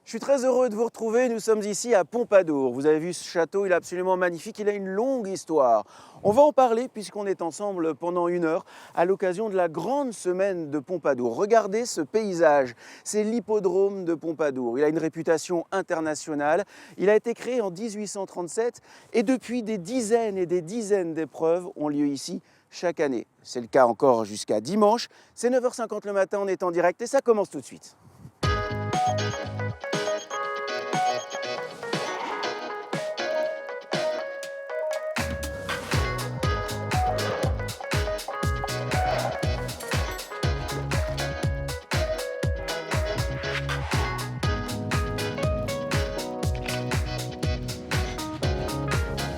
Je suis très heureux de vous retrouver, nous sommes ici à Pompadour. Vous avez vu ce château, il est absolument magnifique, il a une longue histoire. On va en parler puisqu'on est ensemble pendant 1 heure à l'occasion de la grande semaine de Pompadour. Regardez ce paysage, c'est l'hippodrome de Pompadour. Il a une réputation internationale, il a été créé en 1837 et depuis des dizaines et des dizaines d'épreuves ont lieu ici chaque année. C'est le cas encore jusqu'à dimanche, c'est 9h50 le matin, on est en direct et ça commence tout de suite.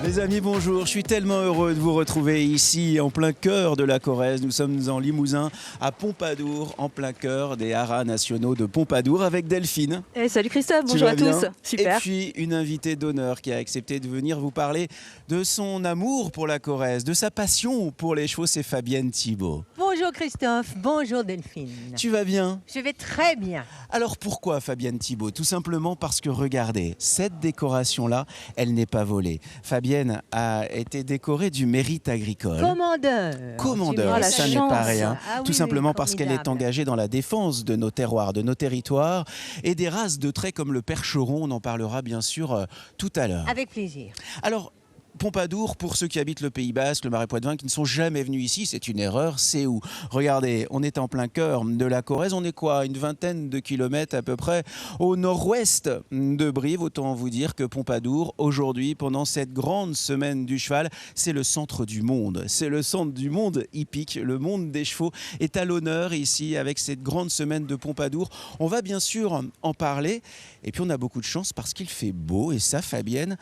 Les amis, bonjour, je suis tellement heureux de vous retrouver ici en plein cœur de la Corrèze. Nous sommes en Limousin, à Pompadour, en plein cœur des haras nationaux de Pompadour avec Delphine. Salut Christophe, bonjour à tous. Super. Et puis une invitée d'honneur qui a accepté de venir vous parler de son amour pour la Corrèze, de sa passion pour les chevaux, c'est Fabienne Thibault. Bonjour Christophe, bonjour Delphine. Tu vas bien ? Je vais très bien. Alors pourquoi Fabienne Thibault ? Tout simplement parce que regardez, cette décoration-là, elle n'est pas volée. Fabienne a été décorée du mérite agricole. Commandeur, ça n'est pas rien. Ah oui, tout simplement oui, parce qu'elle est formidable. engagée dans la défense de nos terroirs, de nos territoires et des races de traits comme le percheron. On en parlera bien sûr tout à l'heure. Avec plaisir. Alors, Pompadour, pour ceux qui habitent le Pays Basque, le Marais Poitevin, qui ne sont jamais venus ici, c'est une erreur, c'est où ? Regardez, on est en plein cœur de la Corrèze, on est quoi ? Une vingtaine de kilomètres à peu près au nord-ouest de Brive. Autant vous dire que Pompadour, aujourd'hui, pendant cette grande semaine du cheval, c'est le centre du monde. C'est le centre du monde hippique, le monde des chevaux est à l'honneur ici avec cette grande semaine de Pompadour. On va bien sûr en parler et puis on a beaucoup de chance parce qu'il fait beau et ça, Fabienne,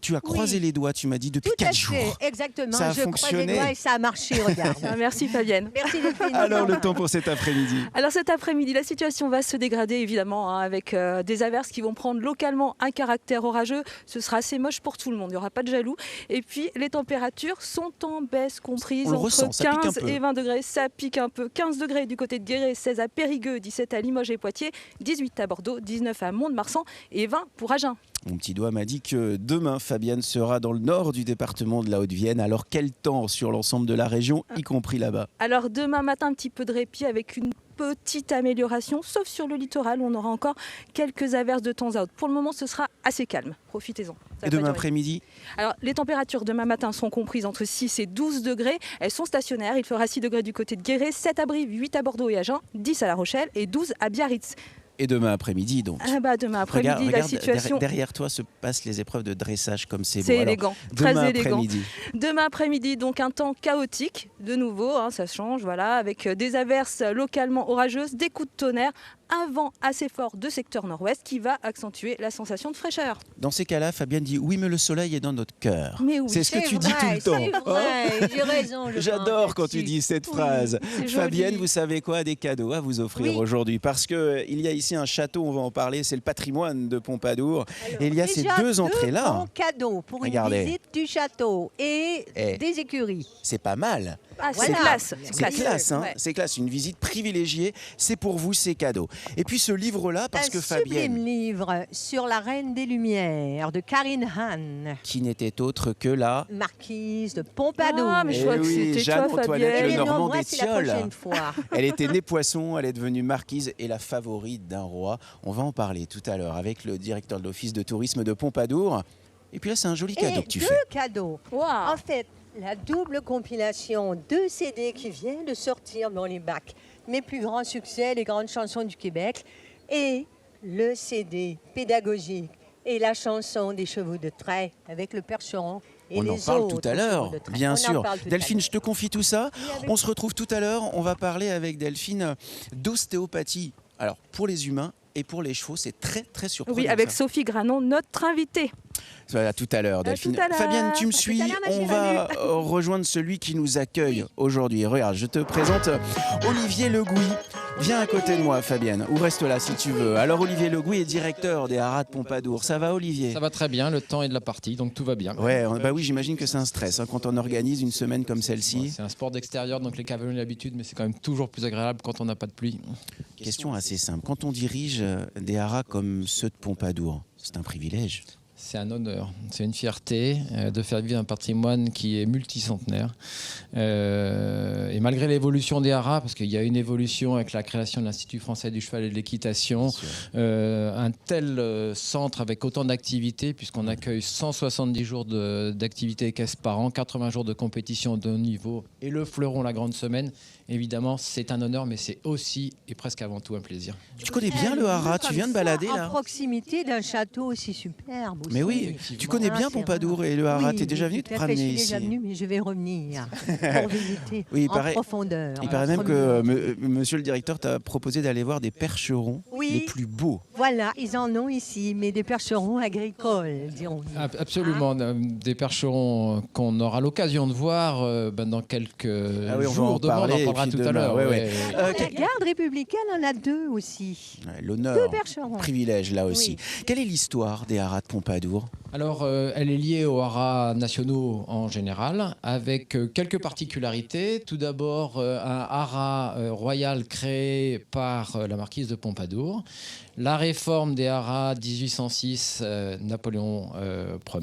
tu as croisé les doigts, tu m'as dit, depuis 4 jours. Exactement. Ça a je croise fonctionné. les doigts et ça a marché, regarde. Merci Fabienne. Merci Delphine. Alors, le temps pour cet après-midi. Alors cet après-midi, la situation va se dégrader évidemment avec des averses qui vont prendre localement un caractère orageux. Ce sera assez moche pour tout le monde, il n'y aura pas de jaloux. Et puis les températures sont en baisse comprises On le entre ressent, ça pique un 15 peu. et 20 degrés. Ça pique un peu. 15 degrés du côté de Guéret, 16 à Périgueux, 17 à Limoges et Poitiers, 18 à Bordeaux, 19 à Mont-de-Marsan et 20 pour Agen. Mon petit doigt m'a dit que demain, Fabienne sera dans le nord du département de la Haute-Vienne. Alors, quel temps sur l'ensemble de la région, y compris là-bas ? Alors demain matin, un petit peu de répit avec une petite amélioration, sauf sur le littoral, on aura encore quelques averses de temps à autre. Pour le moment, ce sera assez calme. Profitez-en. Ça Et va demain durer. après-midi ? Alors, les températures demain matin sont comprises entre 6 et 12 degrés. Elles sont stationnaires. Il fera 6 degrés du côté de Guéret, 7 à Brive, 8 à Bordeaux et Agen, 10 à La Rochelle et 12 à Biarritz. Et demain après-midi, donc. Demain après-midi, la situation... Derrière toi se passent les épreuves de dressage comme c'est beau. C'est Alors, élégant, demain très élégant. après-midi. Demain après-midi, donc un temps chaotique, de nouveau, ça change, voilà, avec des averses localement orageuses, des coups de tonnerre, un vent assez fort de secteur nord-ouest qui va accentuer la sensation de fraîcheur. Dans ces cas-là, Fabienne dit oui, mais le soleil est dans notre cœur. Mais oui, c'est ce que tu dis vrai, tout le temps. C'est vrai, j'ai raison. je J'adore pense, quand tu là-dessus. dis cette phrase. c'est joli. Fabienne, vous savez quoi ? Des cadeaux à vous offrir Oui. aujourd'hui. Parce qu'il y a ici un château, on va en parler, c'est le patrimoine de Pompadour. Et il y a ces Déjà, deux entrées-là. bons cadeaux pour Regardez. une visite du château et Eh. des écuries. C'est pas mal. Ah, c'est Voilà. classe. C'est classe, hein. Ouais. C'est classe. Une visite privilégiée, c'est pour vous, c'est cadeau. Et puis ce livre-là, parce que Un sublime Fabienne, livre sur la Reine des Lumières de Karine Hahn, qui n'était autre que la... marquise de Pompadour. Ah, mais je crois que c'était Jeanne-Antoinette toi, Le Fabienne. Eh non, Normand moi, des c'est la Tilleuls. prochaine fois. Elle était née poisson, elle est devenue marquise et la favorite d'un roi. On va en parler tout à l'heure avec le directeur de l'Office de tourisme de Pompadour. Et puis là, c'est un joli cadeau Et que tu deux fais. cadeaux. Waouh. En fait, la double compilation de CD qui vient de sortir dans les bacs. Mes plus grands succès, les grandes chansons du Québec. Et le CD pédagogique et la chanson des chevaux de trait avec le percheron. Et On en les parle autres tout à l'heure, chevaux de trait. bien On en sûr. parle tout à Delphine, l'heure. je te confie tout ça. Oui, avec- On se retrouve tout à l'heure. On va parler avec Delphine d'ostéopathie. Alors, pour les humains et pour les chevaux, c'est très, très surprenant. Oui, avec ça. Sophie Granon, notre invitée. Voilà, tout à l'heure, À Delphine. tout à l'heure. Fabienne, tu me À tout à suis. l'heure, ma On chérie. va rejoindre celui qui nous accueille aujourd'hui. Regarde, je te présente Olivier Le Gouy. Viens à côté de moi, Fabienne, ou reste là si tu veux. Alors, Olivier Legouy est directeur des haras de Pompadour. Ça va, Olivier? Ça va très bien, le temps est de la partie, donc tout va bien. Ouais, bah oui, j'imagine que c'est un stress quand on organise une semaine comme celle-ci. C'est un sport d'extérieur, donc les cavaliers ont l'habitude, mais c'est quand même toujours plus agréable quand on n'a pas de pluie. Question assez simple. Quand on dirige des haras comme ceux de Pompadour, c'est un privilège. C'est un honneur, c'est une fierté de faire vivre un patrimoine qui est multicentenaire. Et malgré l'évolution des haras, parce qu'il y a une évolution avec la création de l'Institut français du cheval et de l'équitation, un tel centre avec autant d'activités, puisqu'on accueille 170 jours d'activités équestres par an, 80 jours de compétition de haut niveau et le fleuron la grande semaine, évidemment c'est un honneur, mais c'est aussi et presque avant tout un plaisir. Tu connais bien le haras, tu viens de balader là? En proximité d'un château aussi superbe. Mais oui, tu connais bien Pompadour et le haras, t'es déjà venu te promener ici? Je suis déjà venu, mais je vais revenir pour visiter en profondeur. Il paraît même que monsieur le directeur t'a proposé d'aller voir des percherons les plus beaux. Voilà, ils en ont ici, mais des percherons agricoles, dirons-nous. Absolument, des percherons qu'on aura l'occasion de voir dans quelques jours. On en parlera tout à l'heure. La garde républicaine en a deux aussi. L'honneur, deux percherons. Privilège là aussi. Oui. Quelle est l'histoire des haras de Pompadour? Alors, elle est liée aux haras nationaux en général, avec quelques particularités. Tout d'abord, un haras royal créé par la marquise de Pompadour. La réforme des haras 1806, Napoléon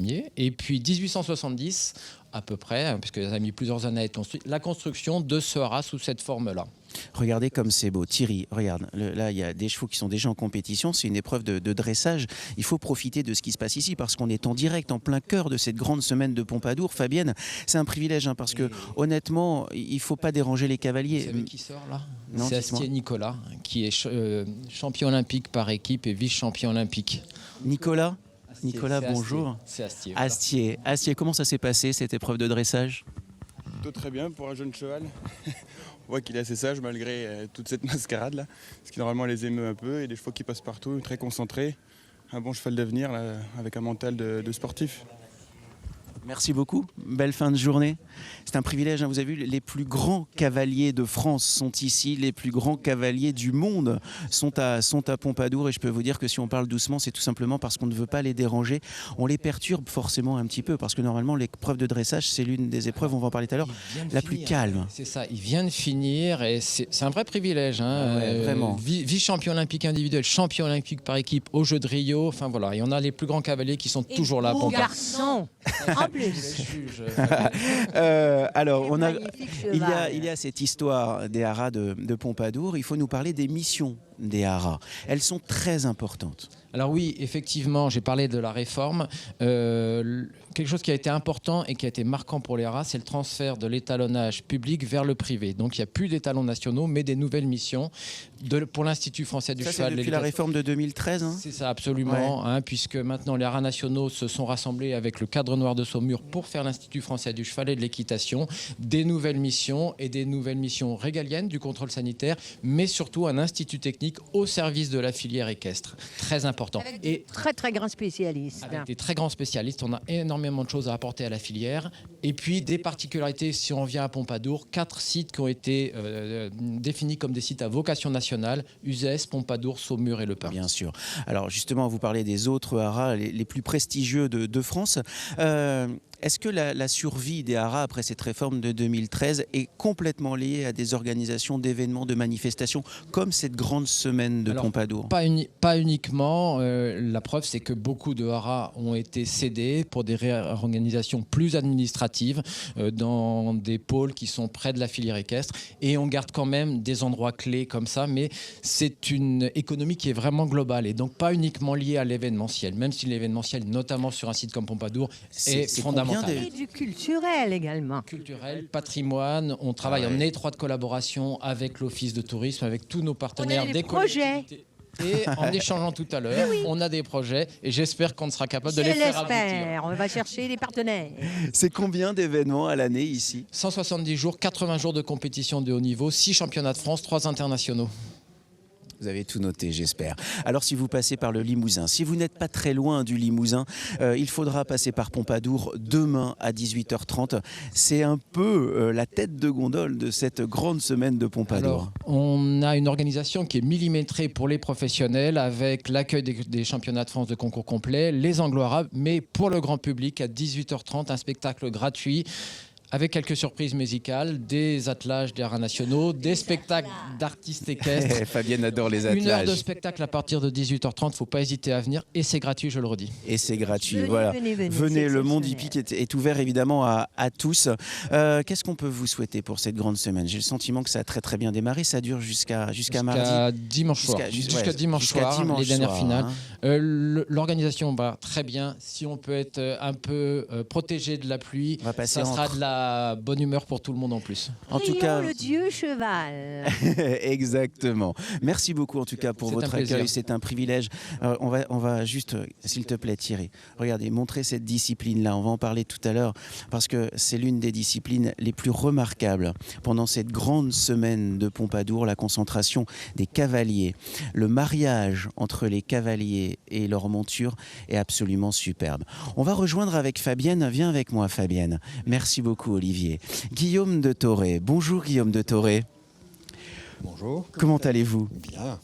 Ier. Et puis 1870, à peu près, puisque ça a mis plusieurs années à être construit, la construction de ce haras sous cette forme-là. Regardez comme c'est beau. Thierry, regarde, là il y a des chevaux qui sont déjà en compétition, c'est une épreuve de dressage. Il faut profiter de ce qui se passe ici parce qu'on est en direct, en plein cœur de cette grande semaine de Pompadour. Fabienne, c'est un privilège parce que honnêtement, il ne faut pas déranger les cavaliers. Vous savez qui sort là? C'est Astier Nicolas, qui est champion olympique par équipe et vice-champion olympique. Nicolas, bonjour. C'est Astier. Voilà. Astier, comment ça s'est passé cette épreuve de dressage? Plutôt très bien pour un jeune cheval. On voit qu'il est assez sage malgré toute cette mascarade là, ce qui normalement les émeut un peu, et des chevaux qui passent partout, très concentrés, un bon cheval d'avenir avec un mental de sportif. Merci beaucoup, belle fin de journée. C'est un privilège, vous avez vu, les plus grands cavaliers de France sont ici, les plus grands cavaliers du monde sont à Pompadour, et je peux vous dire que si on parle doucement, c'est tout simplement parce qu'on ne veut pas les déranger. On les perturbe forcément un petit peu, parce que normalement l'épreuve de dressage, c'est l'une des épreuves, on va en parler tout à l'heure, la plus calme. C'est ça, il vient de finir, et c'est un vrai privilège. Vraiment. Vice-champion olympique individuel, champion olympique par équipe au Jeu de Rio, enfin voilà, et on a les plus grands cavaliers qui sont toujours là à Pompadour. Garçon. En plus. Alors, il y a cette histoire des haras de Pompadour. Il faut nous parler des missions des haras. Elles sont très importantes. Alors oui, effectivement, j'ai parlé de la réforme. Quelque chose qui a été important et qui a été marquant pour les haras, c'est le transfert de l'étalonnage public vers le privé. Donc il n'y a plus d'étalons nationaux, mais des nouvelles missions pour l'Institut français du cheval. C'est depuis la réforme de 2013 C'est ça, absolument, puisque maintenant les haras nationaux se sont rassemblés avec le cadre noir de Saumur pour faire l'Institut français du cheval et de l'équitation, des nouvelles missions et des nouvelles missions régaliennes du contrôle sanitaire, mais surtout un institut technique au service de la filière équestre. Très important. Avec des très grands spécialistes. Avec des très grands spécialistes, on a énormément de choses à apporter à la filière. Et puis des particularités, si on vient à Pompadour, 4 sites qui ont été définis comme des sites à vocation nationale: Uzès, Pompadour, Saumur et Le Pin. Bien sûr. Alors justement, vous parlez des autres haras les plus prestigieux de France. Est-ce que la survie des haras après cette réforme de 2013 est complètement liée à des organisations d'événements, de manifestations comme cette grande semaine de Pompadour? Pas uniquement. La preuve, c'est que beaucoup de haras ont été cédés pour des réorganisations plus administratives dans des pôles qui sont près de la filière équestre. Et on garde quand même des endroits clés comme ça. Mais c'est une économie qui est vraiment globale et donc pas uniquement liée à l'événementiel. Même si l'événementiel, notamment sur un site comme Pompadour, est fondamental. Et du culturel également. Culturel, patrimoine. On travaille en étroite collaboration avec l'Office de tourisme, avec tous nos partenaires, des projets. Et en échangeant tout à l'heure, on a des projets et j'espère qu'on sera capable de les faire aboutir. On va chercher des partenaires. C'est combien d'événements à l'année ici? 170 jours, 80 jours de compétition de haut niveau, 6 championnats de France, 3 internationaux. Vous avez tout noté, j'espère. Alors, si vous passez par le Limousin, si vous n'êtes pas très loin du Limousin, il faudra passer par Pompadour demain à 18h30. C'est un peu la tête de gondole de cette grande semaine de Pompadour. Alors, on a une organisation qui est millimétrée pour les professionnels avec l'accueil des championnats de France de concours complets, les anglo-arabes, mais pour le grand public à 18h30, un spectacle gratuit avec quelques surprises musicales, des attelages des arts nationaux, des spectacles d'artistes équestres. Fabienne adore les attelages. Une heure de spectacle à partir de 18h30, il ne faut pas hésiter à venir et c'est gratuit, je le redis. Et c'est gratuit, Venez, voilà. venez, Le monde exceptionnel. hippique est ouvert évidemment à tous. Qu'est-ce qu'on peut vous souhaiter pour cette grande semaine? J'ai le sentiment que ça a très très bien démarré, ça dure jusqu'à mardi. Dimanche soir. Jusqu'à dimanche soir, les dernières finales. L'organisation va très bien. Si on peut être un peu protégé de la pluie, On va passer ça sera entre. de la bonne humeur pour tout le monde en plus. En tout Prions cas, le dieu cheval. exactement. Merci beaucoup en tout cas pour C'est votre un plaisir. accueil, c'est un privilège. On va juste, s'il te plaît Thierry, regardez, montrer cette discipline-là. On va en parler tout à l'heure parce que c'est l'une des disciplines les plus remarquables pendant cette grande semaine de Pompadour, la concentration des cavaliers. Le mariage entre les cavaliers et leur monture est absolument superbe. On va rejoindre avec Fabienne. Viens avec moi Fabienne. Merci beaucoup Olivier. Guillaume de Toré. Bonjour Guillaume de Toré. Bonjour. Comment allez-vous? Bien.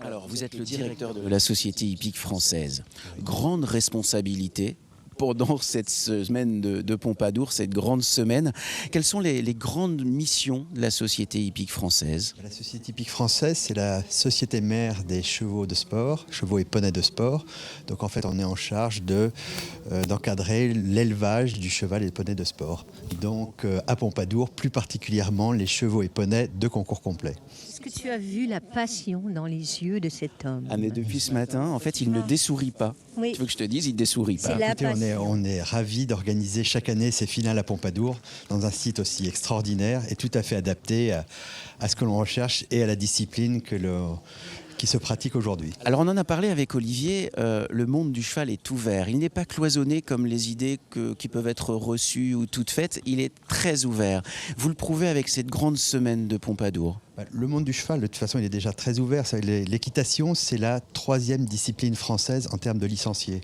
Alors, vous êtes le directeur de la Société hippique française. Grande responsabilité pendant cette semaine de Pompadour, cette grande semaine. Quelles sont les grandes missions de la Société hippique française? La Société hippique française, c'est la société mère des chevaux de sport, chevaux et poneys de sport. Donc en fait, on est en charge d'encadrer l'élevage du cheval et des poneys de sport. Donc à Pompadour, plus particulièrement les chevaux et poneys de concours complet. Est-ce que tu as vu la passion dans les yeux de cet homme? Ah mais depuis ce matin, en fait, il ne dessourit pas. Oui. Tu veux que je te dise, il ne dessourit C'est pas. la Écoutez, passion. on est ravis d'organiser chaque année ces finales à Pompadour dans un site aussi extraordinaire et tout à fait adapté à ce que l'on recherche et à la discipline qui se pratique aujourd'hui. Alors on en a parlé avec Olivier, le monde du cheval est ouvert. Il n'est pas cloisonné comme les idées qui peuvent être reçues ou toutes faites. Il est très ouvert. Vous le prouvez avec cette grande semaine de Pompadour. Le monde du cheval, de toute façon, il est déjà très ouvert. L'équitation, c'est la 3e discipline française en termes de licenciés.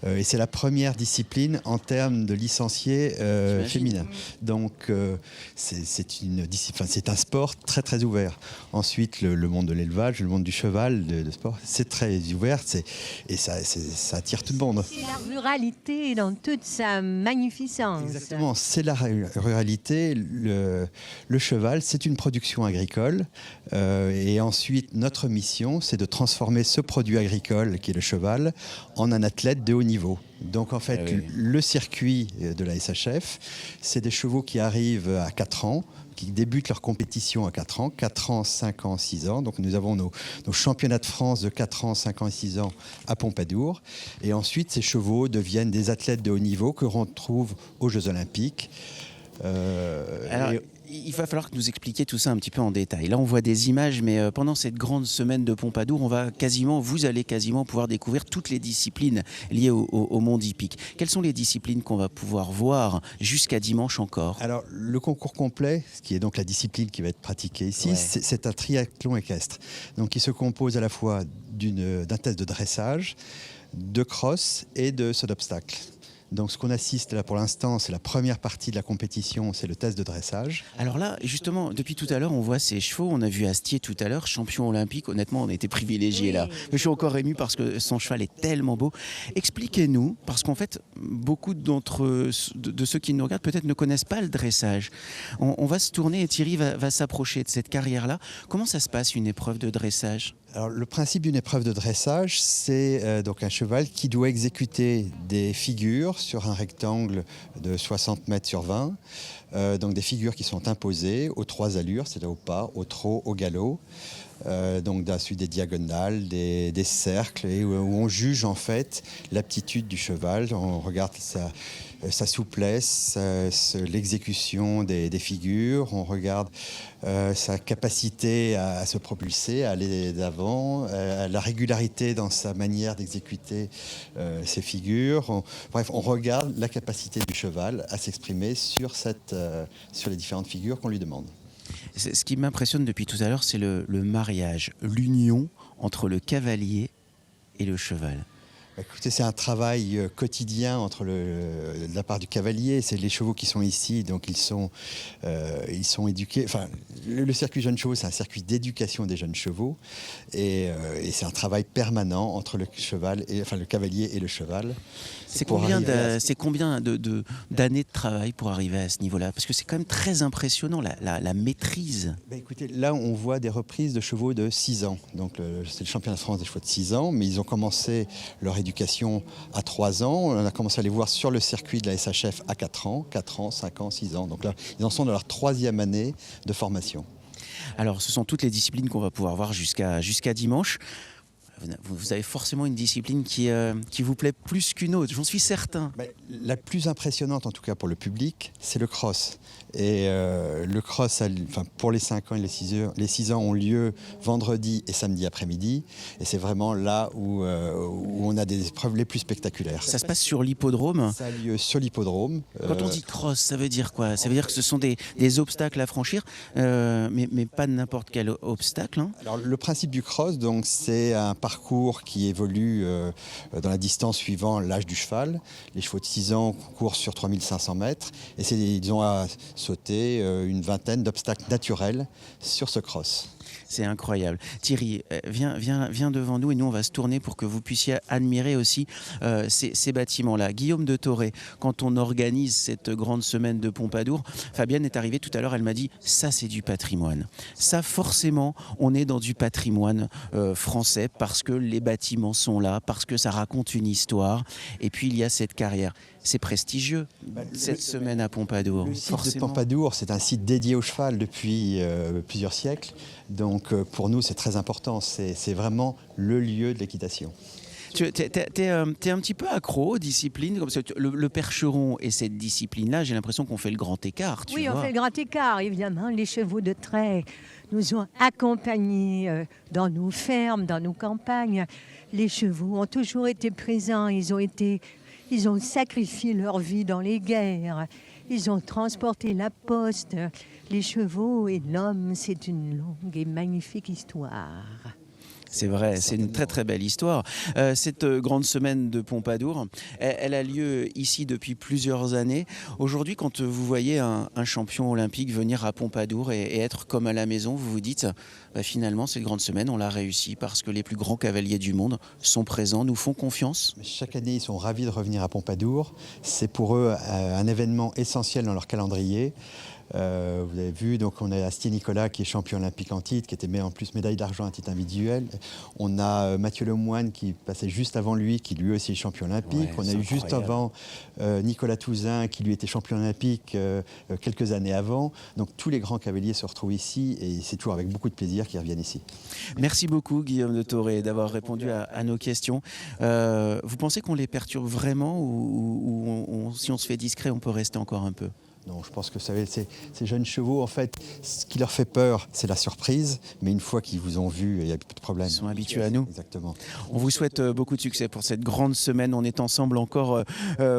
Et c'est la première discipline en termes de licenciés féminins. Donc, c'est un sport très, très ouvert. Ensuite, le monde de l'élevage, le monde du cheval, de sport, c'est très ouvert. Et ça attire tout le monde. C'est la ruralité dans toute sa magnificence. Exactement, c'est la ruralité. Le cheval, c'est une production agricole. Et ensuite, notre mission, c'est de transformer ce produit agricole, qui est le cheval, en un athlète de haut niveau. Donc en fait, Ah oui. le circuit de la SHF, c'est des chevaux qui arrivent à 4 ans, qui débutent leur compétition à 4 ans, 4 ans, 5 ans, 6 ans. Donc nous avons nos championnats de France de 4 ans, 5 ans et 6 ans à Pompadour. Et ensuite, ces chevaux deviennent des athlètes de haut niveau que l'on retrouve aux Jeux Olympiques. Alors, il va falloir que nous expliquiez tout ça un petit peu en détail. Là, on voit des images, mais pendant cette grande semaine de Pompadour, vous allez quasiment pouvoir découvrir toutes les disciplines liées au monde hippique. Quelles sont les disciplines qu'on va pouvoir voir jusqu'à dimanche encore? Alors, le concours complet, ce qui est donc la discipline qui va être pratiquée ici, Ouais. c'est un triathlon équestre. Donc, qui se compose à la fois d'un test de dressage, de cross et de saut d'obstacle. Donc, ce qu'on assiste là pour l'instant, c'est la première partie de la compétition, c'est le test de dressage. Alors là, justement, depuis tout à l'heure, on voit ces chevaux. On a vu Astier tout à l'heure, champion olympique. Honnêtement, on a été privilégiés là. Je suis encore ému parce que son cheval est tellement beau. Expliquez-nous, parce qu'en fait, beaucoup de ceux qui nous regardent peut-être ne connaissent pas le dressage. On va se tourner et Thierry va s'approcher de cette carrière-là. Comment ça se passe une épreuve de dressage? Alors, le principe d'une épreuve de dressage, c'est donc un cheval qui doit exécuter des figures sur un rectangle de 60 mètres sur 20. Donc des figures qui sont imposées aux 3 allures, c'est-à-dire au pas, au trot, au galop. Donc ensuite des diagonales, des cercles, et où on juge en fait l'aptitude du cheval. On regarde sa souplesse, l'exécution des figures, on regarde sa capacité à se propulser, à aller d'avant, la régularité dans sa manière d'exécuter ses figures. Bref, on regarde la capacité du cheval à s'exprimer sur les différentes figures qu'on lui demande. Ce qui m'impressionne depuis tout à l'heure, c'est le mariage, l'union entre le cavalier et le cheval. Écoutez, c'est un travail quotidien de la part du cavalier. C'est les chevaux qui sont ici, donc ils sont éduqués. Enfin, le circuit jeunes chevaux, c'est un circuit d'éducation des jeunes chevaux, et c'est un travail permanent entre le cavalier et le cheval. C'est combien d'années de travail pour arriver à ce niveau-là? Parce que c'est quand même très impressionnant, la maîtrise. Écoutez, là, on voit des reprises de chevaux de 6 ans. Donc, c'est le championnat de France des chevaux de 6 ans, mais ils ont commencé leur éducation à 3 ans. On a commencé à les voir sur le circuit de la SHF à 4 ans, 5 ans, 6 ans. Donc là, ils en sont dans leur 3e année de formation. Alors, ce sont toutes les disciplines qu'on va pouvoir voir jusqu'à dimanche. Vous avez forcément une discipline qui vous plaît plus qu'une autre, j'en suis certain. La plus impressionnante, en tout cas pour le public, c'est le cross. Et le cross, pour les 5 ans et les 6 ans, ont lieu vendredi et samedi après-midi. Et c'est vraiment là où on a des épreuves les plus spectaculaires. Ça se passe sur l'hippodrome? Ça a lieu sur l'hippodrome. Quand on dit cross, ça veut dire quoi? Ça veut dire que ce sont des obstacles à franchir, mais pas n'importe quel obstacle, hein. Alors, le principe du cross, donc, c'est un parcours qui évolue dans la distance suivant l'âge du cheval. Les chevaux de 6 ans courent sur 3500 mètres et ils ont à sauter une vingtaine d'obstacles naturels sur ce cross. C'est incroyable. Thierry, viens devant nous et nous on va se tourner pour que vous puissiez admirer aussi ces bâtiments-là. Guillaume de Thoré, quand on organise cette grande semaine de Pompadour, Fabienne est arrivée tout à l'heure, elle m'a dit ça c'est du patrimoine. Ça forcément on est dans du patrimoine français parce que les bâtiments sont là, parce que ça raconte une histoire et puis il y a cette carrière. C'est prestigieux cette semaine à Pompadour. Le site de Pompadour, c'est un site dédié au cheval depuis plusieurs siècles. Donc pour nous, c'est très important. C'est vraiment le lieu de l'équitation. Tu es un petit peu accro aux disciplines, comme ça, le percheron et cette discipline-là, j'ai l'impression qu'on fait le grand écart. Oui, on fait le grand écart, évidemment. Les chevaux de trait nous ont accompagnés dans nos fermes, dans nos campagnes. Les chevaux ont toujours été présents, ils ont sacrifié leur vie dans les guerres, ils ont transporté la poste. Les chevaux et l'homme, c'est une longue et magnifique histoire. C'est vrai, c'est une très très belle histoire. Cette grande semaine de Pompadour, elle a lieu ici depuis plusieurs années. Aujourd'hui, quand vous voyez un champion olympique venir à Pompadour et être comme à la maison, vous vous dites finalement cette grande semaine, on l'a réussi parce que les plus grands cavaliers du monde sont présents, nous font confiance. Chaque année, ils sont ravis de revenir à Pompadour. C'est pour eux un événement essentiel dans leur calendrier. Vous avez vu, donc on a Astier Nicolas qui est champion olympique en titre, qui était en plus médaille d'argent à titre individuel. On a Mathieu Lemoine qui passait juste avant lui, qui lui aussi est champion olympique. Ouais, on a eu juste avant Nicolas Touzin qui lui était champion olympique quelques années avant. Donc tous les grands cavaliers se retrouvent ici et c'est toujours avec beaucoup de plaisir qu'ils reviennent ici. Merci beaucoup Guillaume de Thoré d'avoir répondu à nos questions. Vous pensez qu'on les perturbe vraiment ou si on se fait discret, on peut rester encore un peu? Non, je pense que ces jeunes chevaux, en fait, ce qui leur fait peur, c'est la surprise. Mais une fois qu'ils vous ont vu, il n'y a plus de problème. Ils sont habitués à nous. Exactement. On vous souhaite beaucoup de succès pour cette grande semaine. On est ensemble encore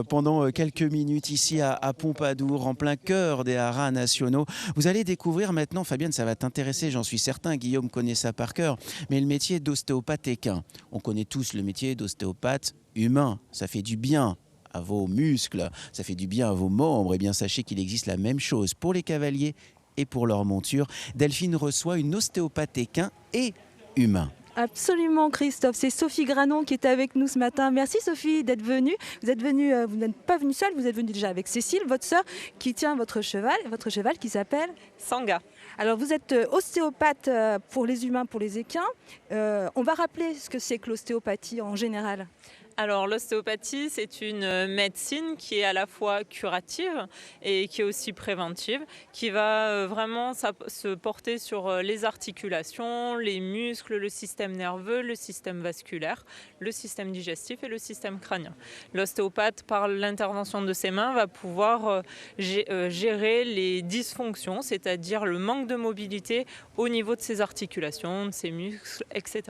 pendant quelques minutes ici à Pompadour, en plein cœur des haras nationaux. Vous allez découvrir maintenant, Fabienne, ça va t'intéresser, j'en suis certain. Guillaume connaît ça par cœur. Mais le métier d'ostéopathe équin. On connaît tous le métier d'ostéopathe humain. Ça fait du bien à vos muscles, ça fait du bien à vos membres, et bien sachez qu'il existe la même chose pour les cavaliers et pour leur monture. Delphine reçoit une ostéopathe équin et humain. Absolument Christophe, c'est Sophie Granon qui est avec nous ce matin. Merci Sophie d'être venue. Vous n'êtes pas venue seule, vous êtes venue déjà avec Cécile, votre sœur, qui tient votre cheval qui s'appelle Sanga. Alors vous êtes ostéopathe pour les humains, pour les équins. On va rappeler ce que c'est que l'ostéopathie en général. Alors l'ostéopathie, c'est une médecine qui est à la fois curative et qui est aussi préventive, qui va vraiment se porter sur les articulations, les muscles, le système nerveux, le système vasculaire, le système digestif et le système crânien. L'ostéopathe, par l'intervention de ses mains, va pouvoir gérer les dysfonctions, c'est-à-dire le manque de mobilité au niveau de ses articulations, de ses muscles, etc.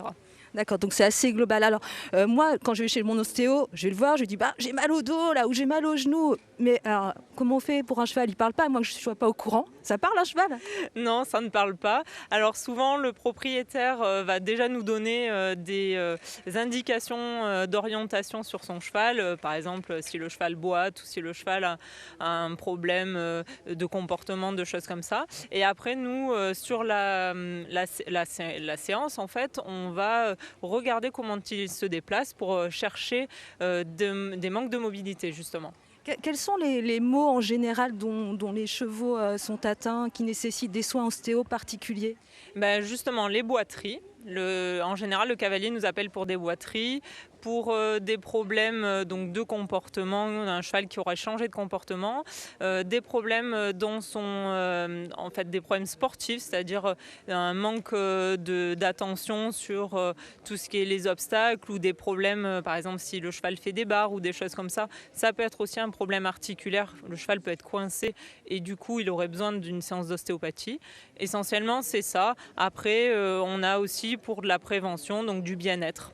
D'accord, donc c'est assez global. Alors, moi, quand je vais chez mon ostéo, je vais le voir, je lui dis bah, j'ai mal au dos, là, ou j'ai mal au genou. Mais alors, comment on fait pour un cheval? Il parle pas, moi, je ne sois pas au courant. Ça parle, un cheval? Non, ça ne parle pas. Alors souvent, le propriétaire va déjà nous donner des indications d'orientation sur son cheval. Par exemple, si le cheval boite ou si le cheval a un problème de comportement, de choses comme ça. Et après, nous, sur la séance, en fait, on va regarder comment il se déplace pour chercher des manques de mobilité, justement. Quels sont les maux en général dont les chevaux sont atteints, qui nécessitent des soins ostéo particuliers? Ben justement, les boiteries. En général, le cavalier nous appelle pour des boiteries, pour des problèmes donc, de comportement, un cheval qui aurait changé de comportement, des problèmes dont sont en fait des problèmes sportifs, c'est-à-dire un manque d'attention sur tout ce qui est les obstacles ou des problèmes, par exemple si le cheval fait des barres ou des choses comme ça. Ça peut être aussi un problème articulaire, le cheval peut être coincé et du coup il aurait besoin d'une séance d'ostéopathie. Essentiellement c'est ça. Après on a aussi pour de la prévention, donc du bien-être.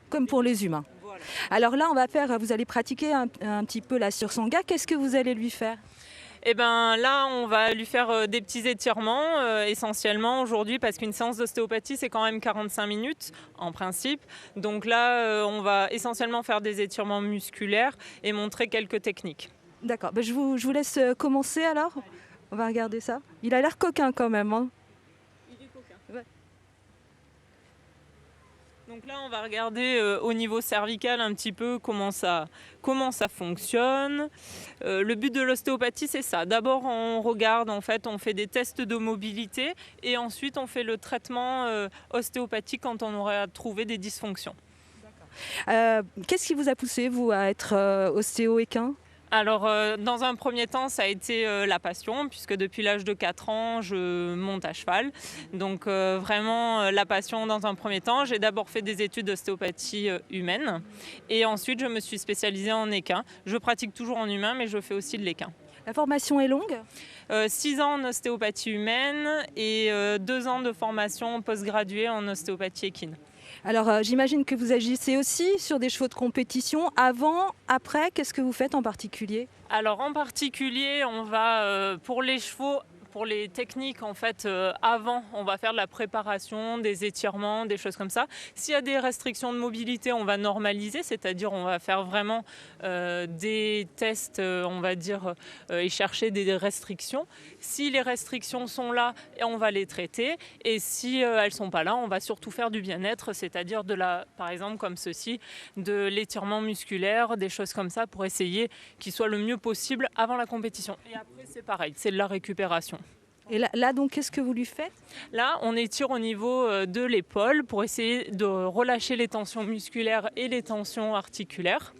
Comme pour les humains. Voilà. Alors là, vous allez pratiquer un petit peu là sur son gars. Qu'est-ce que vous allez lui faire? Et ben là, on va lui faire des petits étirements essentiellement aujourd'hui parce qu'une séance d'ostéopathie, c'est quand même 45 minutes en principe. Donc là, on va essentiellement faire des étirements musculaires et montrer quelques techniques. D'accord, je vous laisse commencer alors. On va regarder ça. Il a l'air coquin quand même. Hein. Il est coquin. Ouais. Donc là, on va regarder au niveau cervical un petit peu comment ça fonctionne. Le but de l'ostéopathie, c'est ça. D'abord, on regarde, en fait, on fait des tests de mobilité et ensuite, on fait le traitement ostéopathique quand on aurait trouvé des dysfonctions. Qu'est-ce qui vous a poussé, vous, à être ostéo-équin ? Alors, dans un premier temps, ça a été la passion, puisque depuis l'âge de 4 ans, je monte à cheval. Donc, vraiment, la passion dans un premier temps. J'ai d'abord fait des études d'ostéopathie humaine. Et ensuite, je me suis spécialisée en équin. Je pratique toujours en humain, mais je fais aussi de l'équin. La formation est longue ? 6 ans en ostéopathie humaine et 2 ans de formation postgraduée en ostéopathie équine. Alors, j'imagine que vous agissez aussi sur des chevaux de compétition. Avant, après, qu'est-ce que vous faites en particulier ? Alors, en particulier, on va, pour les chevaux, pour les techniques, en fait, avant, on va faire de la préparation, des étirements, des choses comme ça. S'il y a des restrictions de mobilité, on va normaliser, c'est-à-dire on va faire vraiment des tests, on va dire, et chercher des restrictions. Si les restrictions sont là, on va les traiter. Et si elles ne sont pas là, on va surtout faire du bien-être, c'est-à-dire par exemple comme ceci, de l'étirement musculaire, des choses comme ça pour essayer qu'il soit le mieux possible avant la compétition. Et après, c'est pareil, c'est de la récupération. Et là, donc, qu'est-ce que vous lui faites ? Là, on étire au niveau de l'épaule pour essayer de relâcher les tensions musculaires et les tensions articulaires.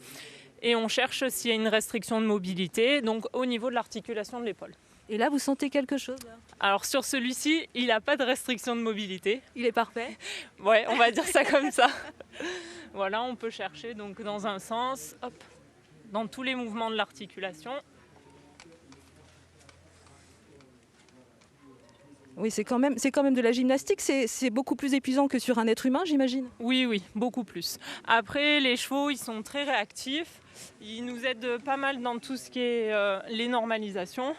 Et on cherche s'il y a une restriction de mobilité, donc au niveau de l'articulation de l'épaule. Et là, vous sentez quelque chose là ? Alors sur celui-ci, il n'a pas de restriction de mobilité. Il est parfait ? Ouais, on va dire ça comme ça. Voilà, on peut chercher donc dans un sens, hop, dans tous les mouvements de l'articulation. Oui, c'est quand même de la gymnastique. C'est beaucoup plus épuisant que sur un être humain, j'imagine. Oui, beaucoup plus. Après, les chevaux, ils sont très réactifs. Ils nous aident pas mal dans tout ce qui est les normalisations.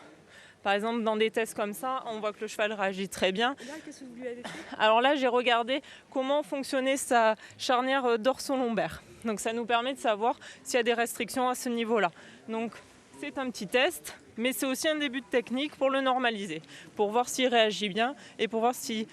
Par exemple, dans des tests comme ça, on voit que le cheval réagit très bien. Là, qu'est-ce que vous lui avez fait ? Alors là, j'ai regardé comment fonctionnait sa charnière dorso-lombaire. Donc ça nous permet de savoir s'il y a des restrictions à ce niveau-là. Donc c'est un petit test, mais c'est aussi un début de technique pour le normaliser, pour voir s'il réagit bien et pour voir si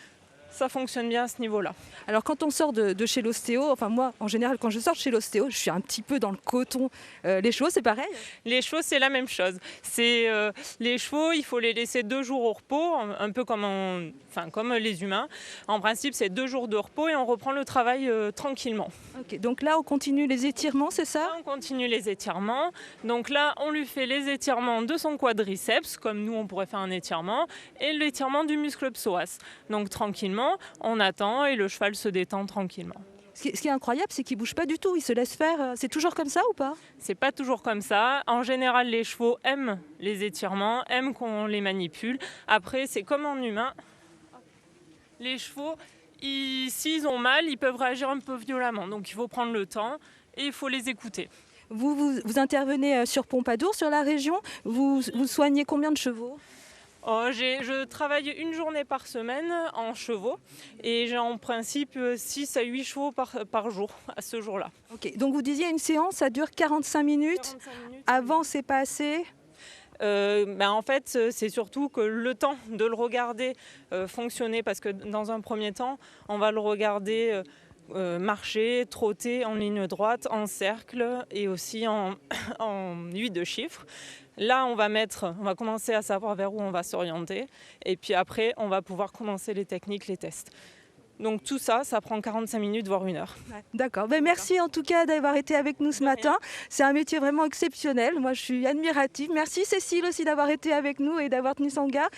ça fonctionne bien à ce niveau-là. Alors quand on sort de chez l'ostéo, enfin moi en général quand je sors de chez l'ostéo, je suis un petit peu dans le coton. Les chevaux c'est pareil ? Les chevaux c'est la même chose. Les chevaux il faut les laisser 2 jours au repos, un peu comme les humains. En principe c'est 2 jours de repos et on reprend le travail tranquillement. Ok, donc là on continue les étirements, c'est ça ? On continue les étirements. Donc là on lui fait les étirements de son quadriceps, comme nous on pourrait faire un étirement, et l'étirement du muscle psoas. Donc tranquillement, on attend et le cheval se détend tranquillement. Ce qui est incroyable, c'est qu'il ne bouge pas du tout, il se laisse faire. C'est toujours comme ça ou pas ? C'est pas toujours comme ça. En général, les chevaux aiment les étirements, aiment qu'on les manipule. Après, c'est comme en humain. Les chevaux, s'ils ont mal, ils peuvent réagir un peu violemment. Donc il faut prendre le temps et il faut les écouter. Vous intervenez sur Pompadour, sur la région. Vous soignez combien de chevaux ? Je travaille une journée par semaine en chevaux et j'ai en principe 6 à 8 chevaux par jour à ce jour-là. Ok, donc vous disiez une séance, ça dure 45 minutes. 45 minutes. Avant, c'est pas assez ? En fait, c'est surtout que le temps de le regarder fonctionner, parce que dans un premier temps, on va le regarder marcher, trotter en ligne droite, en cercle et aussi en 8 de chiffres. Là, on va commencer à savoir vers où on va s'orienter et puis après, on va pouvoir commencer les techniques, les tests. Donc tout ça, ça prend 45 minutes, voire 1 heure. D'accord. Merci en tout cas d'avoir été avec nous ce matin. C'est un métier vraiment exceptionnel. Moi, je suis admirative. Merci Cécile aussi d'avoir été avec nous et d'avoir tenu son regard.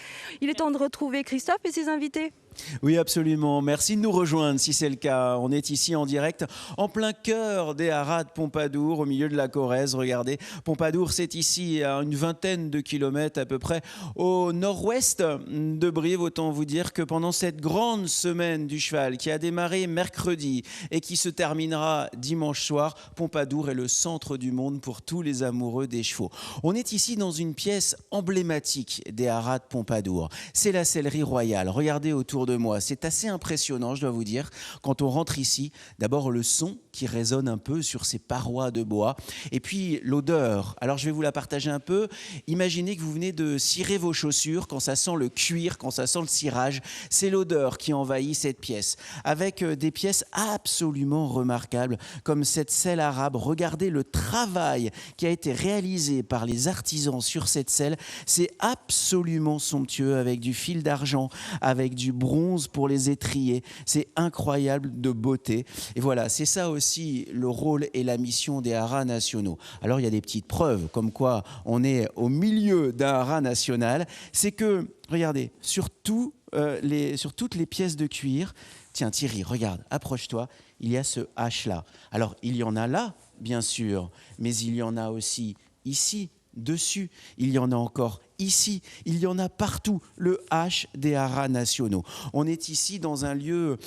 Il est temps de retrouver Christophe et ses invités. Oui, absolument. Merci de nous rejoindre si c'est le cas. On est ici en direct, en plein cœur des haras de Pompadour, au milieu de la Corrèze. Regardez, Pompadour, c'est ici à une vingtaine de kilomètres à peu près au nord-ouest de Brive. Autant vous dire que pendant cette grande semaine du cheval qui a démarré mercredi et qui se terminera dimanche soir, Pompadour est le centre du monde pour tous les amoureux des chevaux. On est ici dans une pièce emblématique des haras de Pompadour. C'est la sellerie royale. Regardez autour de moi. C'est assez impressionnant, je dois vous dire, quand on rentre ici. D'abord, le son qui résonne un peu sur ces parois de bois. Et puis, l'odeur. Alors, je vais vous la partager un peu. Imaginez que vous venez de cirer vos chaussures, quand ça sent le cuir, quand ça sent le cirage. C'est l'odeur qui envahit cette pièce. Avec des pièces absolument remarquables, comme cette selle arabe. Regardez le travail qui a été réalisé par les artisans sur cette selle. C'est absolument somptueux, avec du fil d'argent, avec du bronze pour les étriers. C'est incroyable de beauté. Et voilà, c'est ça aussi le rôle et la mission des haras nationaux. Alors, il y a des petites preuves comme quoi on est au milieu d'un haras national. C'est que, regardez, sur toutes les pièces de cuir, tiens Thierry, regarde, approche-toi, il y a ce H-là. Alors, il y en a là, bien sûr, mais il y en a aussi ici, dessus, il y en a encore ici, il y en a partout, le H des haras nationaux. On est ici dans un lieu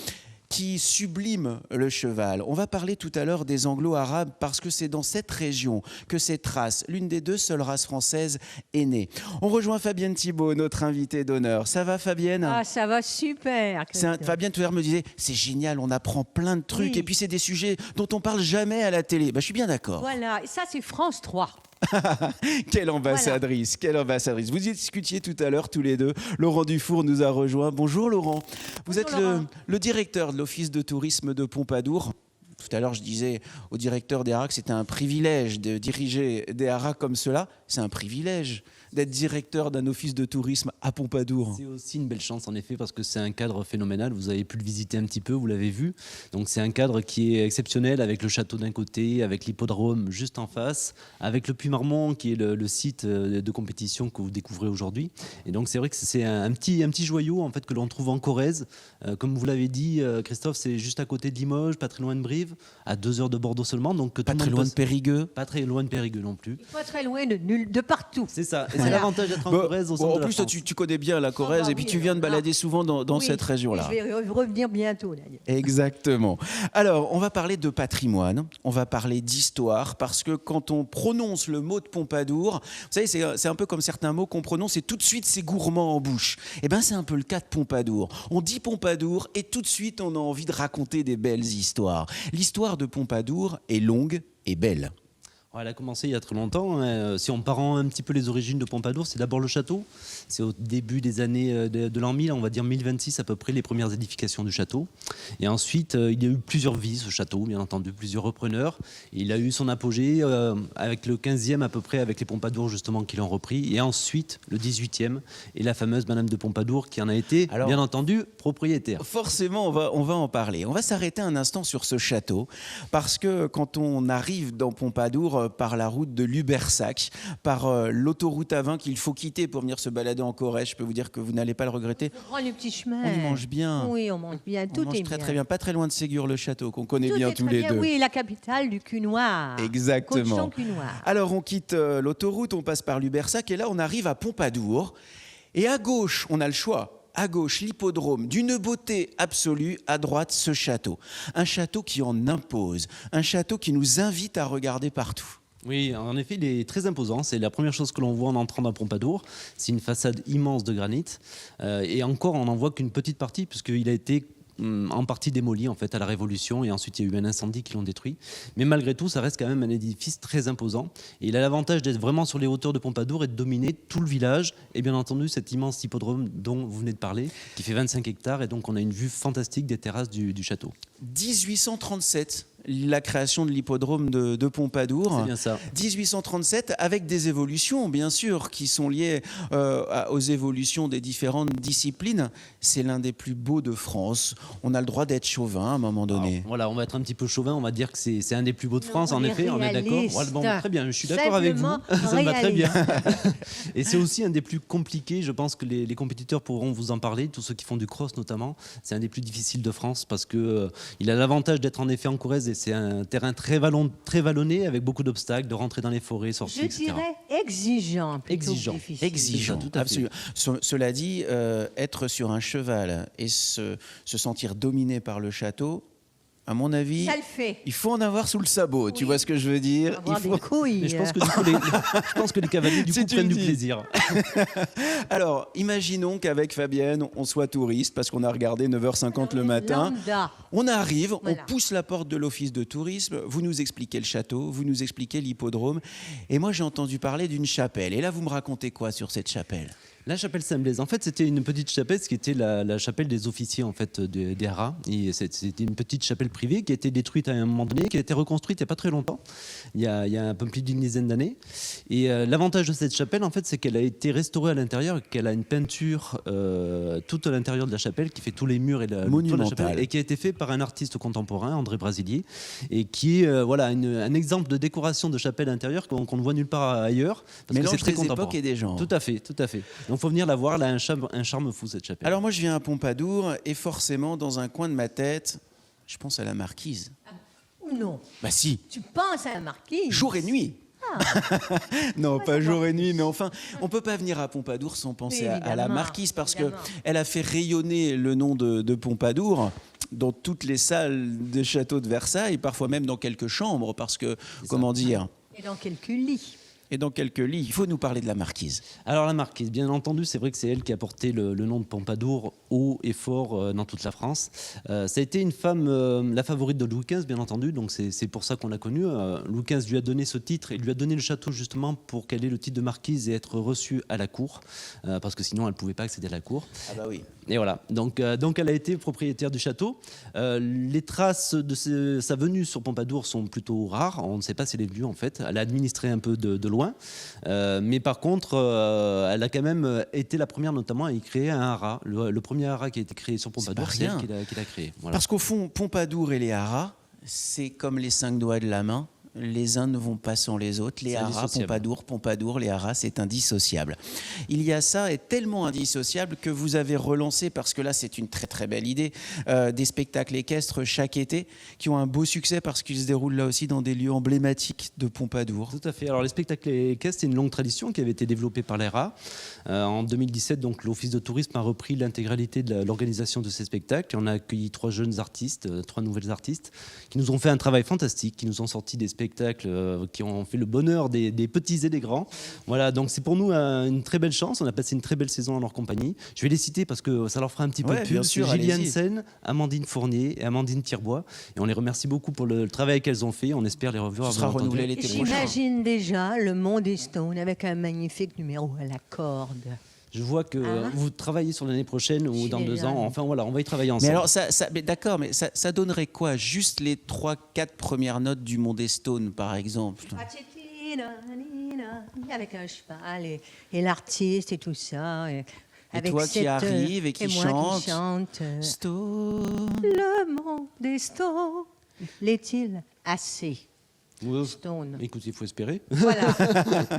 qui sublime le cheval. On va parler tout à l'heure des anglo-arabes parce que c'est dans cette région que cette race, l'une des 2 seules races françaises, est née. On rejoint Fabienne Thibault, notre invitée d'honneur. Ça va Fabienne ? Ah, ça va super. Fabienne tout à l'heure me disait, c'est génial, on apprend plein de trucs et puis c'est des sujets dont on parle jamais à la télé. Je suis bien d'accord. Voilà, et ça c'est France 3. Quelle ambassadrice, quelle ambassadrice. Vous y discutiez tout à l'heure tous les deux. Laurent Dufour nous a rejoint. Bonjour Laurent. Vous êtes le directeur de l'Office de tourisme de Pompadour. Tout à l'heure, je disais au directeur des haras que c'était un privilège de diriger des haras comme cela. C'est un privilège d'être directeur d'un office de tourisme à Pompadour. C'est aussi une belle chance en effet parce que c'est un cadre phénoménal. Vous avez pu le visiter un petit peu, vous l'avez vu. Donc c'est un cadre qui est exceptionnel avec le château d'un côté, avec l'hippodrome juste en face, avec le Puy-Marmont qui est le site de compétition que vous découvrez aujourd'hui. Et donc c'est vrai que c'est un petit joyau en fait que l'on trouve en Corrèze. Comme vous l'avez dit, Christophe, c'est juste à côté de Limoges, pas très loin de Brive, à 2 heures de Bordeaux seulement. Donc pas très loin de Périgueux. Pas très loin de Périgueux non plus. Pas très loin de partout. C'est ça. Et c'est l'avantage d'être en Corrèze au centre de la En plus, toi, tu connais bien la Corrèze et puis tu viens de balader souvent dans cette région-là. Je vais revenir bientôt d'ailleurs. Exactement. Alors, on va parler de patrimoine, on va parler d'histoire, parce que quand on prononce le mot de Pompadour, vous savez, c'est un peu comme certains mots qu'on prononce et tout de suite c'est gourmand en bouche. Et bien, c'est un peu le cas de Pompadour. On dit Pompadour et tout de suite on a envie de raconter des belles histoires. L'histoire de Pompadour est longue et belle. Elle a commencé il y a très longtemps. Si on part un petit peu les origines de Pompadour, c'est d'abord le château. C'est au début des années de l'an 1000, on va dire 1026 à peu près, les premières édifications du château. Et ensuite, il y a eu plusieurs vies, ce château, bien entendu, plusieurs repreneurs. Et il a eu son apogée avec le 15e à peu près, avec les Pompadour justement qui l'ont repris. Et ensuite, le 18e, et la fameuse Madame de Pompadour qui en a été, bien entendu, propriétaire. Forcément, on va en parler. On va s'arrêter un instant sur ce château, parce que quand on arrive dans Pompadour, par la route de Lubersac, par l'autoroute A20 qu'il faut quitter pour venir se balader en Corrèze. Je peux vous dire que vous n'allez pas le regretter. On prend les petits chemins. On y mange bien. Oui, on mange bien. Tout est très bien. Très bien. Pas très loin de Ségur-le-Château, qu'on connaît bien tous les deux. Oui, la capitale du cul noir. Exactement. Cul noir. Alors on quitte l'autoroute, on passe par Lubersac et là on arrive à Pompadour. Et à gauche, on a le choix. à gauche, l'hippodrome, d'une beauté absolue, à droite, ce château. Un château qui en impose, un château qui nous invite à regarder partout. Oui, en effet, il est très imposant. C'est la première chose que l'on voit en entrant dans Pompadour. C'est une façade immense de granit. Et encore, on n'en voit qu'une petite partie, puisqu'il a été en partie démoli en fait à la Révolution, et ensuite il y a eu un incendie qui l'ont détruit. Mais malgré tout, ça reste quand même un édifice très imposant. Et il a l'avantage d'être vraiment sur les hauteurs de Pompadour et de dominer tout le village. Et bien entendu, cet immense hippodrome dont vous venez de parler, qui fait 25 hectares. Et donc on a une vue fantastique des terrasses du château. 1837. La création de l'hippodrome de Pompadour. C'est bien ça. 1837, avec des évolutions, bien sûr, qui sont liées aux évolutions des différentes disciplines. C'est l'un des plus beaux de France. On a le droit d'être chauvin à un moment donné. Alors, voilà, on va être un petit peu chauvin, on va dire que c'est un des plus beaux de France, en on est effet, on est d'accord. réaliste. Voilà, bon, très bien, je suis d'accord avec vous. Simplement Ça me va très bien. réaliste. Et c'est aussi un des plus compliqués, je pense que les compétiteurs pourront vous en parler, tous ceux qui font du cross notamment. C'est un des plus difficiles de France parce que il a l'avantage d'être en effet en Corrèze, et c'est un terrain très vallonné avec beaucoup d'obstacles, de rentrer dans les forêts, sortir, Je etc. dirais exigeant. plutôt que Exigeant. difficile. Exigeant, Tout à fait. absolument. Cela dit, être sur un cheval et se sentir dominé par le château, à mon avis, Ça le fait. il faut en avoir sous le sabot. Tu Oui. vois ce que je veux dire? Avoir Il faut- des couilles. Mais je pense que, du coup, je pense que les cavaliers du Si coup tu prennent le du dis. plaisir. Alors, imaginons qu'avec Fabienne, on soit touriste parce qu'on a regardé 9h50 le matin. Lambda. On arrive, Voilà. on pousse la porte de l'office de tourisme, vous nous expliquez le château, vous nous expliquez l'hippodrome. Et moi, j'ai entendu parler d'une chapelle. Et là, vous me racontez quoi sur cette chapelle? La chapelle Saint-Blaise, en fait, c'était une petite chapelle, ce qui était la chapelle des officiers en fait des haras. Et c'était une petite chapelle privée qui a été détruite à un moment donné, qui a été reconstruite il n'y a pas très longtemps, il y a un peu plus d'une dizaine d'années. Et l'avantage de cette chapelle, en fait, c'est qu'elle a été restaurée à l'intérieur, qu'elle a une peinture tout à l'intérieur de la chapelle qui fait tous les murs et le toit de la Monumentale. chapelle, et qui a été fait par un artiste contemporain, André Brasilier, et qui est voilà un exemple de décoration de chapelle intérieure qu'on ne voit nulle part ailleurs. Parce que Mélange c'est très des contemporain. époques et des genres. Tout à fait, tout à fait. Donc, faut venir la voir. Elle a un charme fou, cette chapelle. Alors moi, je viens à Pompadour et forcément, dans un coin de ma tête, je pense à la marquise. Ou non. Bah si, Tu penses à la marquise. jour et nuit. Non, pas jour et nuit, mais enfin, on peut pas venir à Pompadour sans penser Oui, à la évidemment, marquise parce que évidemment. elle a fait rayonner le nom de Pompadour dans toutes les salles des châteaux de Versailles, parfois même dans quelques chambres, parce que, comment dire, Et dans quelques lits. et dans quelques lits. Il faut nous parler de la marquise. Alors la marquise, bien entendu, c'est vrai que c'est elle qui a porté le nom de Pompadour haut et fort dans toute la France. Ça a été une femme, la favorite de Louis XV, bien entendu, donc c'est pour ça qu'on l'a connue. Louis XV lui a donné ce titre et lui a donné le château justement pour qu'elle ait le titre de marquise et être reçue à la cour, parce que sinon elle ne pouvait pas accéder à la cour. Ah bah oui. Et voilà, donc elle a été propriétaire du château. Les traces de sa venue sur Pompadour sont plutôt rares, on ne sait pas si elle est venue en fait. Elle a administré un peu de loin. Mais par contre, elle a quand même été la première notamment à y créer un haras. Le premier haras qui a été créé sur Pompadour, pas c'est elle rien. qui l'a créé. Voilà. Parce qu'au fond, Pompadour et les haras, c'est comme les 5 doigts de la main. Les uns ne vont pas sans les autres. Les C'est haras, indissociable. Pompadour, les haras, c'est indissociable. Il y a ça, et tellement indissociable que vous avez relancé, parce que là, c'est une très très belle idée, des spectacles équestres chaque été, qui ont un beau succès parce qu'ils se déroulent là aussi dans des lieux emblématiques de Pompadour. Tout à fait. Alors les spectacles équestres, c'est une longue tradition qui avait été développée par l'ERA. En 2017, donc l'Office de tourisme a repris l'intégralité de l'organisation de ces spectacles. On a accueilli 3 jeunes artistes, 3 nouvelles artistes, qui nous ont fait un travail fantastique, qui nous ont sorti des spectacles qui ont fait le bonheur des petits et des grands. Voilà, donc c'est pour nous une très belle chance. On a passé une très belle saison en leur compagnie. Je vais les citer parce que ça leur fera un petit peu Ouais, de pub. bien sûr, C'est Gillian allez-y. Sen, Amandine Fournier et Amandine Tirbois. Et on les remercie beaucoup pour le travail qu'elles ont fait. On espère les revoir. Ce sera bien entendu. renouvelé l'été prochain. J'imagine déjà le Monde des Stones avec un magnifique numéro à la corde. Je vois que Hein vous travaillez sur l'année prochaine ou suis dans 2 déjà- ans. Enfin voilà, on va y travailler Mais ensemble. alors, mais d'accord, mais ça donnerait quoi? Juste les 3-4 premières notes du Monde des Stones, par exemple? Avec un cheval et l'artiste et tout ça. Et avec toi qui arrives et qui moi chante. qui chante. Stone. Le monde des Stones, l'est-il assez? Stone. Écoutez, il faut espérer. Voilà,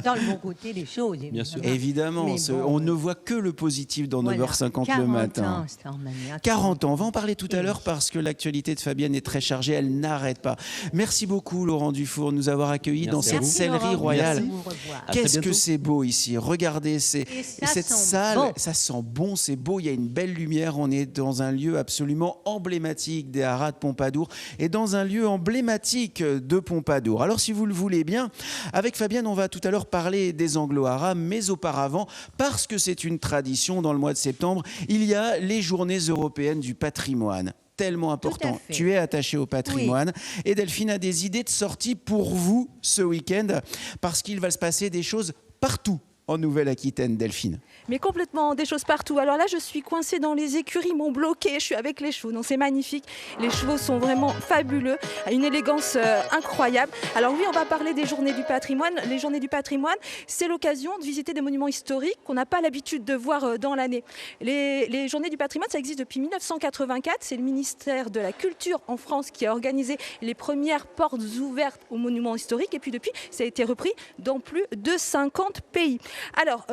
dans le bon côté des choses. Bien sûr. Évidemment, Mais bon, on ne voit que le positif dans voilà, 9h50 le 40 matin. ans, Starmania. 40 ans, on va en parler tout à l'heure parce que l'actualité de Fabienne est très chargée, elle n'arrête pas. Merci beaucoup Laurent Dufour de nous avoir accueillis dans Merci à cette vous. sellerie royale. Merci. Au revoir. À très Qu'est-ce que bientôt. c'est beau ici, regardez, Et et ça cette sent salle, bon. ça sent bon, c'est beau, il y a une belle lumière, on est dans un lieu absolument emblématique des haras de Pompadour et dans un lieu emblématique de Pompadour. Alors si vous le voulez bien, avec Fabienne, on va tout à l'heure parler des Anglo-Arabes, mais auparavant, parce que c'est une tradition dans le mois de septembre, il y a les journées européennes du patrimoine. Tellement important. fait. Tu es attaché au patrimoine. Et Delphine a des idées de sortie pour vous ce week-end, parce qu'il va se passer des choses partout en Nouvelle-Aquitaine, Delphine. Mais complètement, des choses partout. Alors là, je suis coincée dans les écuries, ils m'ont bloquée, je suis avec les chevaux. Donc c'est magnifique. Les chevaux sont vraiment fabuleux, à une élégance incroyable. Alors oui, on va parler des journées du patrimoine. Les journées du patrimoine, c'est l'occasion de visiter des monuments historiques qu'on n'a pas l'habitude de voir dans l'année. Les journées du patrimoine, ça existe depuis 1984. C'est le ministère de la Culture en France qui a organisé les premières portes ouvertes aux monuments historiques. Et puis depuis, ça a été repris dans plus de 50 pays. Alors,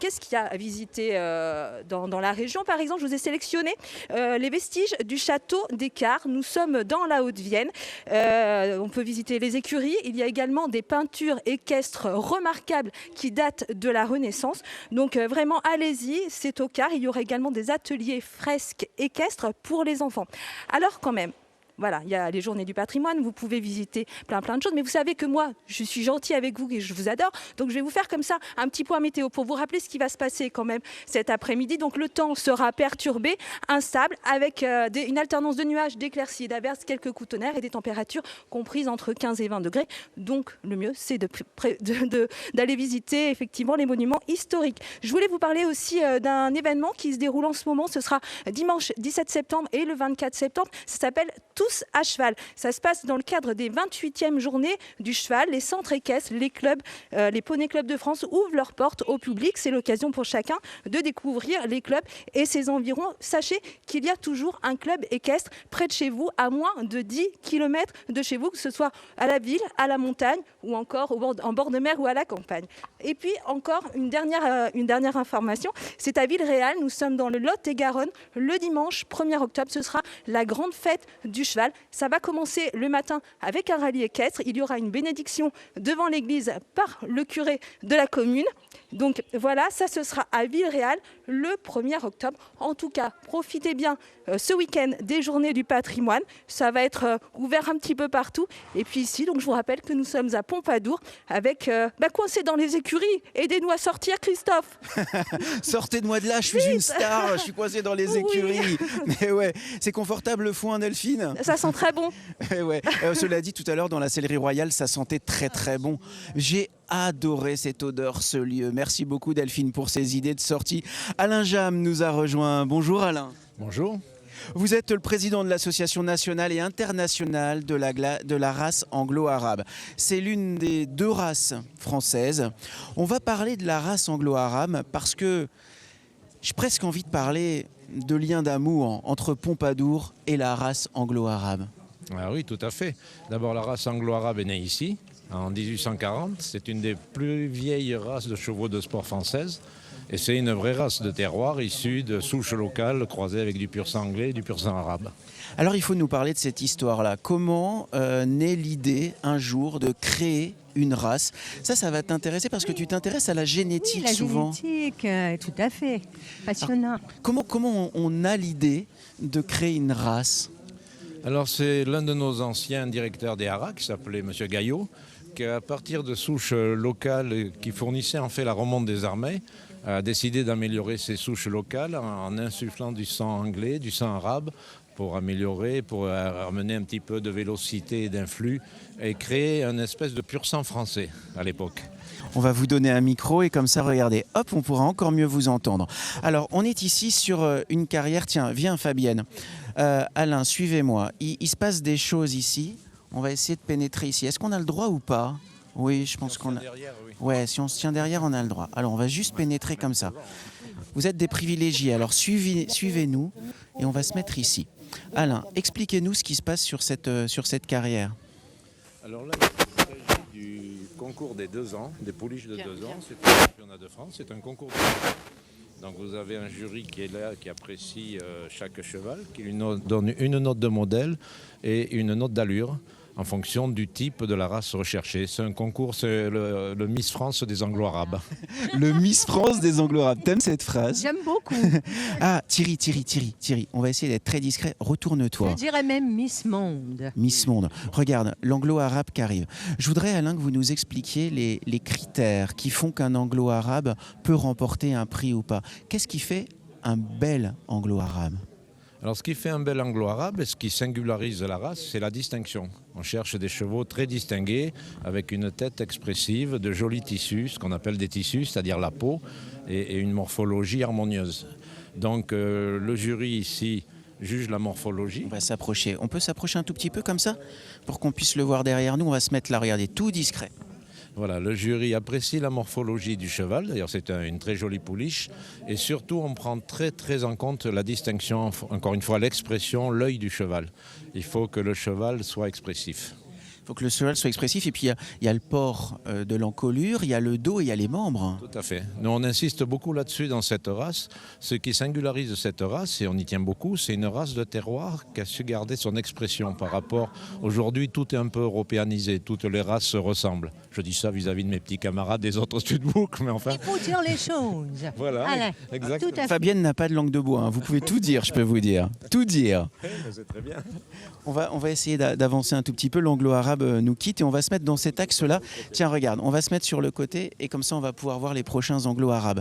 qu'est-ce qu'il y a à visiter dans la région? Par exemple, je vous ai sélectionné les vestiges du château d'Écart. Nous sommes dans la Haute-Vienne. On peut visiter les écuries. Il y a également des peintures équestres remarquables qui datent de la Renaissance. Donc vraiment, allez-y, c'est au quart. Il y aura également des ateliers fresques équestres pour les enfants. Alors quand même, voilà, il y a les journées du patrimoine, vous pouvez visiter plein de choses, mais vous savez que moi, je suis gentille avec vous et je vous adore, donc je vais vous faire comme ça un petit point météo pour vous rappeler ce qui va se passer quand même cet après-midi. Donc le temps sera perturbé, instable, avec une alternance de nuages, d'éclaircies et d'averses, quelques coups de tonnerre et des températures comprises entre 15 et 20 degrés. Donc le mieux, c'est d'aller visiter effectivement les monuments historiques. Je voulais vous parler aussi d'un événement qui se déroule en ce moment, ce sera dimanche 17 septembre et le 24 septembre, ça s'appelle Tous à cheval. Ça se passe dans le cadre des 28e journées du cheval. Les centres équestres, les clubs, les poneys clubs de France ouvrent leurs portes au public. C'est l'occasion pour chacun de découvrir les clubs et ses environs. Sachez qu'il y a toujours un club équestre près de chez vous, à moins de 10 km de chez vous, que ce soit à la ville, à la montagne ou encore en bord de mer ou à la campagne. Et puis encore une dernière information, c'est à Villeréal. Nous sommes dans le Lot-et-Garonne. Le dimanche 1er octobre, ce sera la grande fête du cheval. Ça va commencer le matin avec un rallye équestre. Il y aura une bénédiction devant l'église par le curé de la commune. Donc voilà, ça ce sera à Villeréal le 1er octobre. En tout cas, profitez bien ce week-end des journées du patrimoine. Ça va être ouvert un petit peu partout. Et puis ici, donc je vous rappelle que nous sommes à Pompadour avec coincé dans les écuries. Aidez-nous à sortir, Christophe. Sortez-moi de là, je suis une star, je suis coincé dans les écuries. Mais ouais, c'est confortable le foin, Delphine? Ça sent très bon. Ouais. Cela dit, tout à l'heure, dans la sellerie royale, ça sentait très très bon. J'ai adoré cette odeur, ce lieu. Merci beaucoup Delphine pour ces idées de sortie. Alain Jam nous a rejoint. Bonjour Alain. Bonjour. Vous êtes le président de l'association nationale et internationale de la race anglo-arabe. C'est l'une des deux races françaises. On va parler de la race anglo-arabe parce que j'ai presque envie de parler de lien d'amour entre Pompadour et la race anglo-arabe. Ah oui, tout à fait. D'abord, la race anglo-arabe est née ici, en 1840. C'est une des plus vieilles races de chevaux de sport françaises. Et c'est une vraie race de terroir issue de souches locales croisées avec du pur sang anglais et du pur sang arabe. Alors il faut nous parler de cette histoire-là. Comment naît l'idée un jour de créer une race? Ça va t'intéresser parce que tu t'intéresses à la génétique Oui, souvent. La génétique, tout à fait. Passionnant. Alors, comment on a l'idée de créer une race? Alors c'est l'un de nos anciens directeurs des haras, qui s'appelait M. Gaillot, qui à partir de souches locales qui fournissaient en fait la remonte des armées, a décidé d'améliorer ces souches locales en insufflant du sang anglais, du sang arabe, pour améliorer, pour amener un petit peu de vélocité et d'influx et créer une espèce de pur sang français à l'époque. On va vous donner un micro et comme ça, regardez, hop, on pourra encore mieux vous entendre. Alors, on est ici sur une carrière. Tiens, viens Fabienne. Alain, suivez-moi. Il se passe des choses ici. On va essayer de pénétrer ici. Est-ce qu'on a le droit ou pas? Oui, je pense qu'on a... Ouais, si on se tient derrière, on a le droit. Alors, on va juste pénétrer comme ça. Vous êtes des privilégiés, alors suivez-nous et on va se mettre ici. Alain, expliquez-nous ce qui se passe sur cette carrière. Alors là, concours des 2 ans, des pouliches de 2 ans. C'est un championnat de France, c'est un concours de cheval. Donc vous avez un jury qui est là, qui apprécie chaque cheval, qui lui donne une note de modèle et une note d'allure en fonction du type de la race recherchée. C'est un concours, c'est le Miss France des Anglo-Arabes. Le Miss France des Anglo-Arabes. T'aimes cette phrase? J'aime beaucoup. Ah, Thierry, on va essayer d'être très discret. Retourne-toi. Je dirais même Miss Monde. Miss Monde. Regarde, l'anglo-arabe qui arrive. Je voudrais, Alain, que vous nous expliquiez les critères qui font qu'un anglo-arabe peut remporter un prix ou pas. Qu'est-ce qui fait un bel anglo-arabe? Alors ce qui fait un bel anglo-arabe et ce qui singularise la race, c'est la distinction. On cherche des chevaux très distingués, avec une tête expressive, de jolis tissus, ce qu'on appelle des tissus, c'est-à-dire la peau, et une morphologie harmonieuse. Donc le jury ici juge la morphologie. On va s'approcher. On peut s'approcher un tout petit peu comme ça pour qu'on puisse le voir derrière nous. On va se mettre là, regardez, tout discret. Voilà, le jury apprécie la morphologie du cheval, d'ailleurs c'est une très jolie pouliche, et surtout on prend très en compte la distinction, encore une fois l'expression, l'œil du cheval. Il faut que le cheval soit expressif. Il faut que le cheval soit expressif, et puis il y a le port de l'encolure, il y a le dos et il y a les membres. Tout à fait. Nous on insiste beaucoup là-dessus dans cette race. Ce qui singularise cette race, et on y tient beaucoup, c'est une race de terroir qui a su garder son expression par rapport... Aujourd'hui tout est un peu européanisé, toutes les races se ressemblent. Je dis ça vis-à-vis de mes petits camarades des autres studbooks, mais enfin... Il faut dire les choses. Voilà, Alain, exactement. tout à fait. Fabienne n'a pas de langue de bois, hein. Vous pouvez tout dire, je peux vous dire. Tout dire. C'est très bien. On va essayer d'avancer un tout petit peu. L'anglo-arabe nous quitte et on va se mettre dans cet axe-là. Tiens, regarde, on va se mettre sur le côté et comme ça, on va pouvoir voir les prochains anglo-arabes.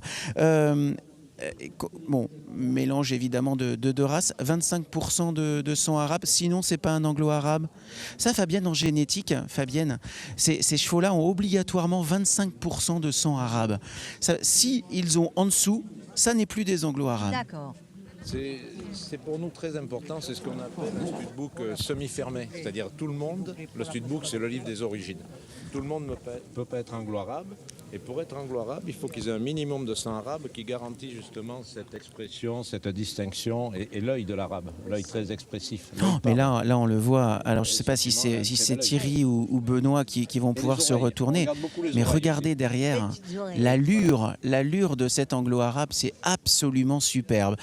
Bon, mélange évidemment de deux races. 25% de sang arabe, sinon, c'est pas un anglo-arabe. Ça, Fabienne, en génétique, Fabienne, ces chevaux-là ont obligatoirement 25% de sang arabe. Si ils ont en dessous, ça n'est plus des anglo-arabes. D'accord. C'est pour nous très important, c'est ce qu'on appelle un studbook semi-fermé, c'est-à-dire tout le monde, le studbook c'est le livre des origines. Tout le monde ne peut pas être anglo-arabe, et pour être anglo-arabe, il faut qu'ils aient un minimum de sang arabe qui garantit justement cette expression, cette distinction et l'œil de l'arabe, l'œil très expressif. Mais là, on le voit. Alors, je ne sais pas si c'est Thierry ou Benoît qui vont pouvoir se retourner, mais regardez derrière l'allure de cet anglo-arabe, c'est absolument superbe.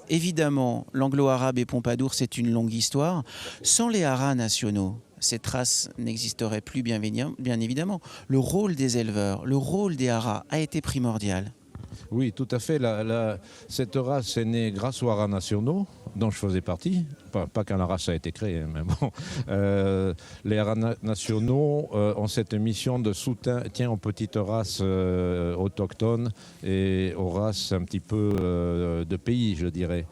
Évidemment, l'anglo-arabe et Pompadour, c'est une longue histoire. Sans les haras nationaux, cette race n'existerait plus, bien évidemment. Le rôle des éleveurs, le rôle des haras a été primordial. Oui, tout à fait. Cette race est née grâce aux haras nationaux, dont je faisais partie. Pas quand la race a été créée, mais bon. Les haras nationaux ont cette mission de soutien aux petites races autochtones et aux races un petit peu de pays, je dirais.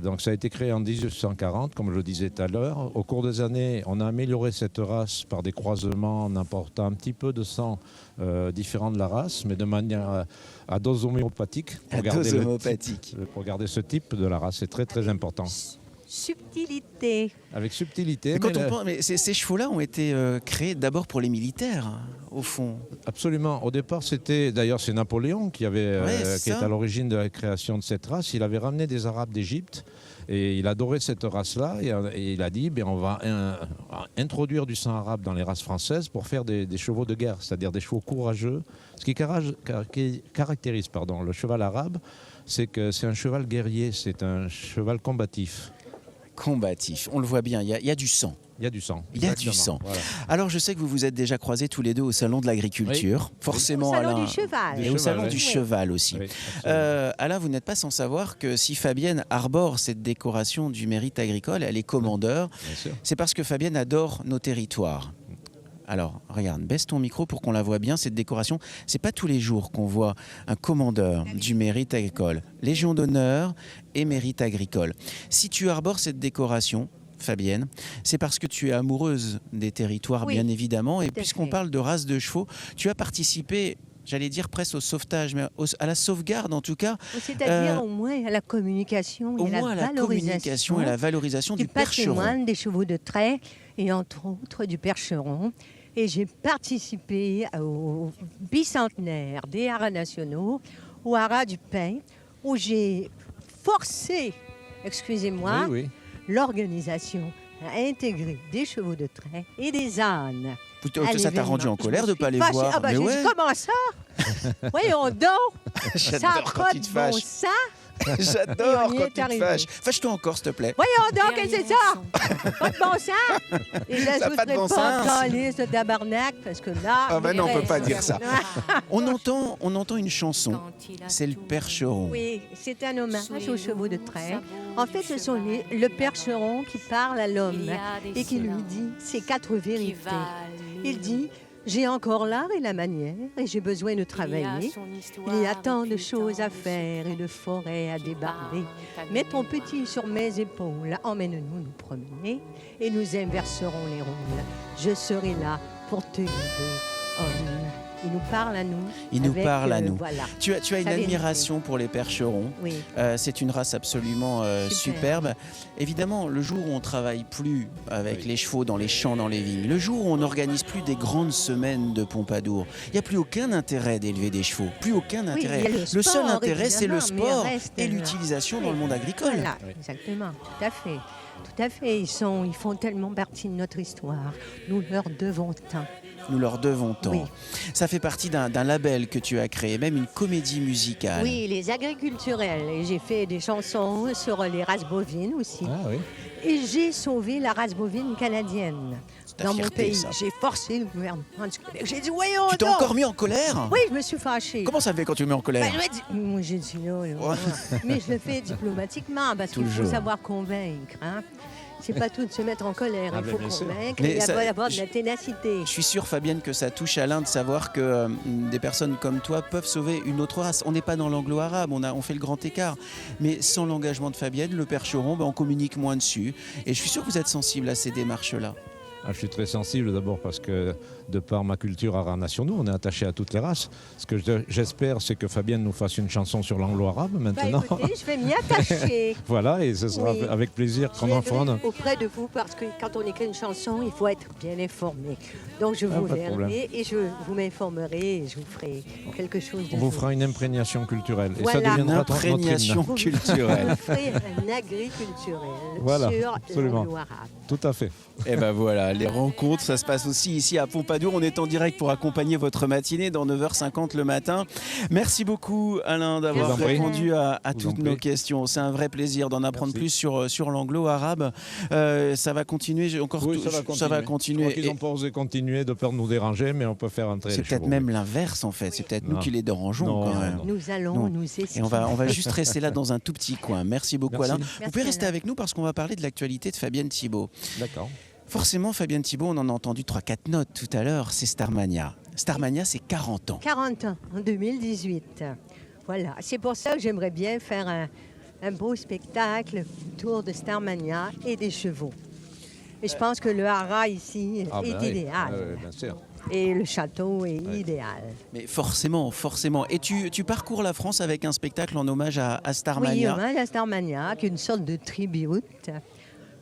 Donc ça a été créé en 1840, comme je le disais tout à l'heure. Au cours des années, on a amélioré cette race par des croisements en apportant un petit peu de sang différent de la race, mais de manière à dose homéopathique. Pour garder ce type de la race, c'est très important. Subtilité. Avec subtilité. Mais ces chevaux-là ont été créés d'abord pour les militaires, au fond. Absolument. Au départ, c'est Napoléon qui est à l'origine de la création de cette race. Il avait ramené des Arabes d'Égypte et il adorait cette race-là. Et il a dit, on va introduire du sang arabe dans les races françaises pour faire des chevaux de guerre, c'est-à-dire des chevaux courageux. Ce qui caractérise le cheval arabe, c'est que c'est un cheval guerrier, c'est un cheval combatif. On le voit bien, il y a du sang. Il y a du sang. Il y a du sang. Voilà. Alors, je sais que vous vous êtes déjà croisés tous les deux au Salon de l'Agriculture. Oui. Forcément, au Salon Alain, du Cheval. Et au Salon du Cheval aussi. Oui, Alain, vous n'êtes pas sans savoir que si Fabienne arbore cette décoration du mérite agricole, elle est commandeur. C'est parce que Fabienne adore nos territoires. Alors, regarde, baisse ton micro pour qu'on la voit bien, cette décoration. C'est pas tous les jours qu'on voit un commandeur du mérite agricole. Légion d'honneur et mérite agricole. Si tu arbores cette décoration, Fabienne, c'est parce que tu es amoureuse des territoires, bien évidemment. Et puisqu'on parle de race de chevaux, tu as participé, j'allais dire presque au sauvetage, mais à la sauvegarde en tout cas. C'est-à-dire au moins à la communication et à la valorisation du percheron. Patrimoine des chevaux de trait et entre autres du percheron. Et j'ai participé au bicentenaire des haras nationaux, au haras du Pin, où j'ai forcé, excusez-moi, l'organisation a intégré des chevaux de trait et des ânes. Plutôt à que ça t'a rendu en l'événement. colère de ne pas les Fâchée. voir. Ah bah, Mais j'ai ouais. dit, comment ça? Voyons donc. Ça n'a J'adore quand pas tu de te bon fâches. sens. J'adore on y quand est tu te arrivé. fâches. Fâche-toi encore, s'il te plaît. Voyons donc, qu'est-ce que c'est ça? Pas de bon sens. Et Ça a j'ajouterai pas de bon pas sens. calice de tabarnak, parce que là... Ah ben non, on peut pas reste- dire ça. On entend une chanson. C'est le percheron. Oui, c'est un hommage aux chevaux de trait. En fait, ce sont le percheron qui parle à l'homme et qui lui dit ses 4 vérités. Il dit: j'ai encore l'art et la manière et j'ai besoin de travailler. Il y a tant de choses à faire et de forêts à débarder. Mets ton petit sur mes épaules, emmène-nous nous promener et nous inverserons les rôles. Je serai là pour te guider, homme. Il nous parle à nous. Il nous avec, parle à nous. Voilà. Tu as une Sa vérité. admiration pour les percherons. Oui. C'est une race absolument superbe. Évidemment, le jour où on travaille plus avec les chevaux dans les champs, dans les vignes, le jour où on n'organise plus des grandes semaines de Pompadour, il n'y a plus aucun intérêt d'élever des chevaux. Plus aucun Oui, intérêt. il y a le Le seul sport, intérêt, c'est le évidemment, mais sport reste, et l'utilisation dans le monde agricole. Voilà, exactement, tout à fait. Tout à fait, ils font tellement partie de notre histoire. Nous leur devons tant. Nous leur devons tant. Oui. Ça fait partie d'un label que tu as créé, même une comédie musicale. Oui, les agriculturels. Et j'ai fait des chansons sur les races bovines aussi. Ah oui. Et j'ai sauvé la race bovine canadienne ta dans mon fierté, pays. ça. J'ai forcé le gouvernement du Québec. J'ai dit, voyons Tu t'es donc. encore mis en colère? Oui, je me suis fâchée. Comment ça fait quand tu te mets en colère? Ben, moi, j'ai dit là. Mais je le fais diplomatiquement parce qu'il faut Toujours. savoir convaincre. Hein. C'est pas tout de se mettre en colère. Ah Il ben, faut bien sûr. convaincre. Mais Il ça- faut avoir de la ténacité. Je suis sûr, Fabienne, que ça touche Alain de savoir que des personnes comme toi peuvent sauver une autre race. On n'est pas dans l'anglo-arabe, on fait le grand écart. Mais sans l'engagement de Fabienne, le percheron, on communique moins dessus. Et je suis sûr que vous êtes sensible à ces démarches-là. Ah, je suis très sensible d'abord parce que de par ma culture à nationaux, on est attaché à toutes les races. Ce que j'espère, c'est que Fabienne nous fasse une chanson sur l'anglo-arabe Bah, maintenant. écoutez, je vais m'y attacher. Voilà, et ce sera Oui. avec plaisir qu'on Je en viendrai fera. auprès de vous parce que quand on écrit une chanson, il faut être bien informé. Donc je vous pas de problème. verrai et vous m'informerez et je vous ferai quelque chose de On vous joli. fera une imprégnation culturelle. Et Voilà. ça deviendra Une notre imprégnation hymne. culturelle. Vous ferez un agriculturel Voilà, sur absolument. l'anglo-arabe. Tout à fait. Et ben voilà, les rencontres, ça se passe aussi ici à Pompadour. On est en direct pour accompagner votre matinée dans 9h50 le matin. Merci beaucoup Alain d'avoir Je vous en prie. répondu à Je vous en toutes nos prie. questions. C'est un vrai plaisir d'en apprendre Merci. plus sur l'anglo-arabe. Ça va continuer encore. Oui, ça va Ça continuer. Je crois qu'ils Et n'ont pas osé continuer de peur de nous déranger, mais on peut faire entrer c'est les peut-être chevaux. même l'inverse en fait. C'est peut-être nous Non. qui les dérangeons Non, quand même. non. Nous allons Non. nous esquiver. Et on va juste rester là dans un tout petit coin. Merci beaucoup Merci. Alain. Merci, Vous pouvez rester Alain. avec nous parce qu'on va parler de l'actualité de Fabienne Thibault. D'accord. Forcément, Fabienne Thibault, on en a entendu 3-4 notes tout à l'heure, c'est Starmania. Starmania, c'est 40 ans. 40 ans, en 2018. Voilà, c'est pour ça que j'aimerais bien faire un beau spectacle autour de Starmania et des chevaux. Et je pense que le haras ici Ah, est ben oui. idéal. Ah, oui, bien sûr. Et le château est idéal. Mais forcément. Et tu parcours la France avec un spectacle en hommage à Oui, Starmania. hommage à Starmania, qui est une sorte de tribute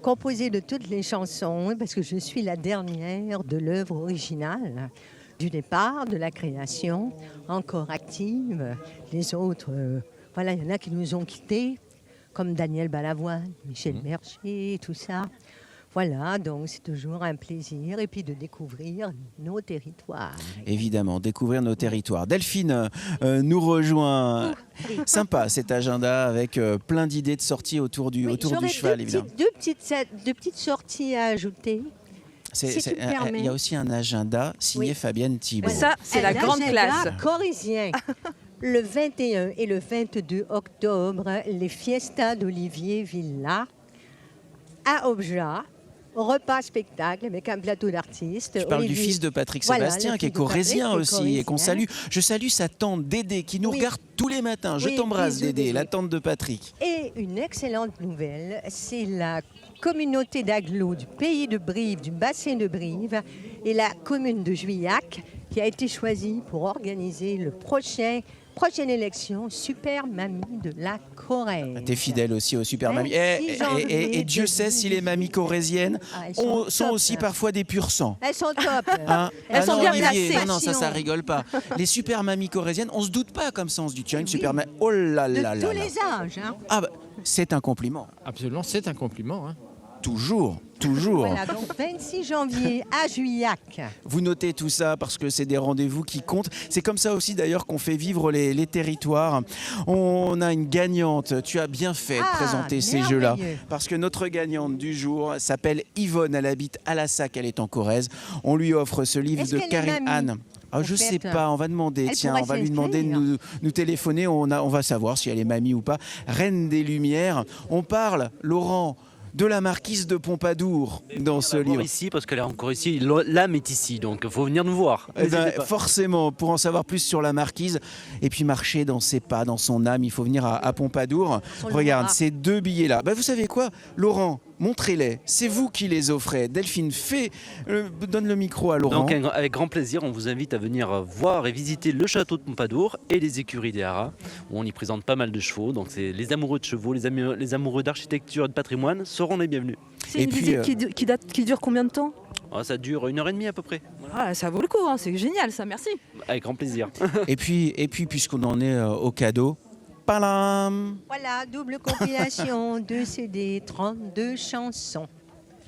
composée de toutes les chansons, parce que je suis la dernière de l'œuvre originale, du départ, de la création, encore active. Les autres, voilà, il y en a qui nous ont quittés, comme Daniel Balavoine, Michel Berger, tout ça. Voilà, donc c'est toujours un plaisir, et puis de découvrir nos territoires. Évidemment, découvrir nos territoires. Delphine nous rejoint. Sympa cet agenda avec plein d'idées de sorties autour du J'aurais cheval, évidemment. deux petites sorties à ajouter. Si tu me permets. Il y a aussi un agenda signé Oui. Fabienne Thibault. Ça, c'est la grande L'agenda classe. corésien. Le 21 et le 22 octobre, les Fiestas d'Olivier Villa à Obja. Repas spectacle avec un plateau d'artistes. Je parle du Olivier- fils de Patrick Voilà, Sébastien, le qui est fils de Patrick, corésien qui est aussi, et qu'on corésien. salue. Je salue sa tante Dédé, qui nous Oui. regarde tous les matins. Je Oui, t'embrasse, bisous, Dédé, Dédé. la tante de Patrick. Et une excellente nouvelle, c'est la communauté d'agglos du pays de Brive, du bassin de Brive, et la commune de Juillac qui a été choisie pour organiser le prochaine élection Super Mamie de la Corrèze. T'es fidèle aussi aux Super Mamies. 26 Et janvier Dieu sait si les mamies corésiennes Ah, elles sont sont top, aussi hein. parfois des purs sang. Elles sont top. Hein Elles sont non, bien Olivier, placées. non, ça rigole pas. Les super mamies corésiennes, on se doute pas comme ça, on se dit tiens, une super mamie. Oh là De là là tous là. les âges. Hein. Ah bah, c'est un compliment. Absolument, c'est un compliment. Hein. Toujours. Voilà, donc 26 janvier à Juillac. Vous notez tout ça parce que c'est des rendez-vous qui comptent. C'est comme ça aussi d'ailleurs qu'on fait vivre les territoires. On a une gagnante. Tu as bien fait de présenter ces jeux-là. Parce que notre gagnante du jour s'appelle Yvonne. Elle habite à Lassac, elle est en Corrèze. On lui offre ce livre de Karine Anne. Ah, je sais pas, on va demander, on va lui demander de nous téléphoner, on va savoir si elle est mamie ou pas. Reine des Lumières. On parle, Laurent, de la marquise de Pompadour dans ce livre. Ici, parce qu'elle est encore ici, l'âme est ici, donc il faut venir nous voir. Forcément, pour en savoir plus sur la marquise, et puis marcher dans ses pas, dans son âme, il faut venir à Pompadour. Regarde, ces 2 billets-là. Vous savez quoi, Laurent, montrez-les, c'est vous qui les offrez. Delphine, donne le micro à Laurent. Donc avec grand plaisir, on vous invite à venir voir et visiter le château de Pompadour et les écuries des Haras, où on y présente pas mal de chevaux. Donc c'est les amoureux de chevaux, les amoureux d'architecture et de patrimoine seront les bienvenus. C'est une visite qui dure combien de temps ? Ça dure 1h30 à peu près. Ah, ça vaut le coup, c'est génial ça, merci. Avec grand plaisir. et puis puisqu'on en est au cadeau, palam. Voilà, double compilation, 2 CD, 32 chansons.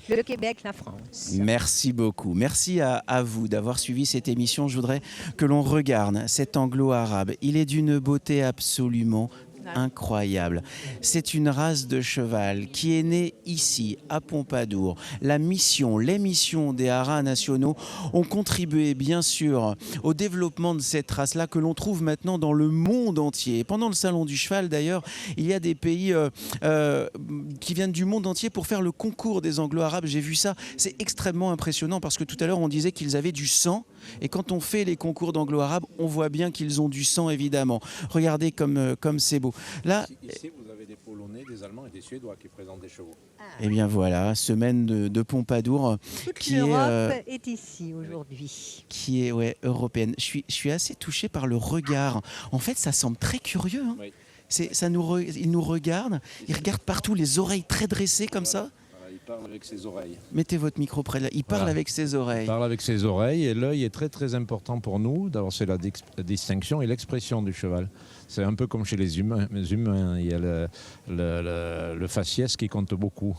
Le Québec, la France. Merci beaucoup. Merci à vous d'avoir suivi cette émission. Je voudrais que l'on regarde cet anglo-arabe. Il est d'une beauté absolument incroyable. C'est une race de cheval qui est née ici, à Pompadour. Les missions des haras nationaux ont contribué bien sûr au développement de cette race-là que l'on trouve maintenant dans le monde entier. Pendant le Salon du Cheval, d'ailleurs, il y a des pays qui viennent du monde entier pour faire le concours des anglo-arabes. J'ai vu ça, c'est extrêmement impressionnant parce que tout à l'heure, on disait qu'ils avaient du sang. Et quand on fait les concours d'anglo-arabes, on voit bien qu'ils ont du sang, évidemment. Regardez comme c'est beau. Là, ici, vous avez des Polonais, des Allemands et des Suédois qui présentent des chevaux. Eh bien voilà, semaine de Pompadour. Toute l'Europe est ici aujourd'hui. Qui est européenne. Je suis assez touché par le regard. En fait, ça semble très curieux. Hein. Oui. Il nous regarde, il regarde partout, les oreilles très dressées comme ça. Il parle avec ses oreilles. Mettez votre micro près de là. Il parle avec ses oreilles. Il parle avec ses oreilles et l'œil est très très important pour nous. D'abord, c'est la distinction et l'expression du cheval. C'est un peu comme chez les humains. Il y a le faciès qui compte beaucoup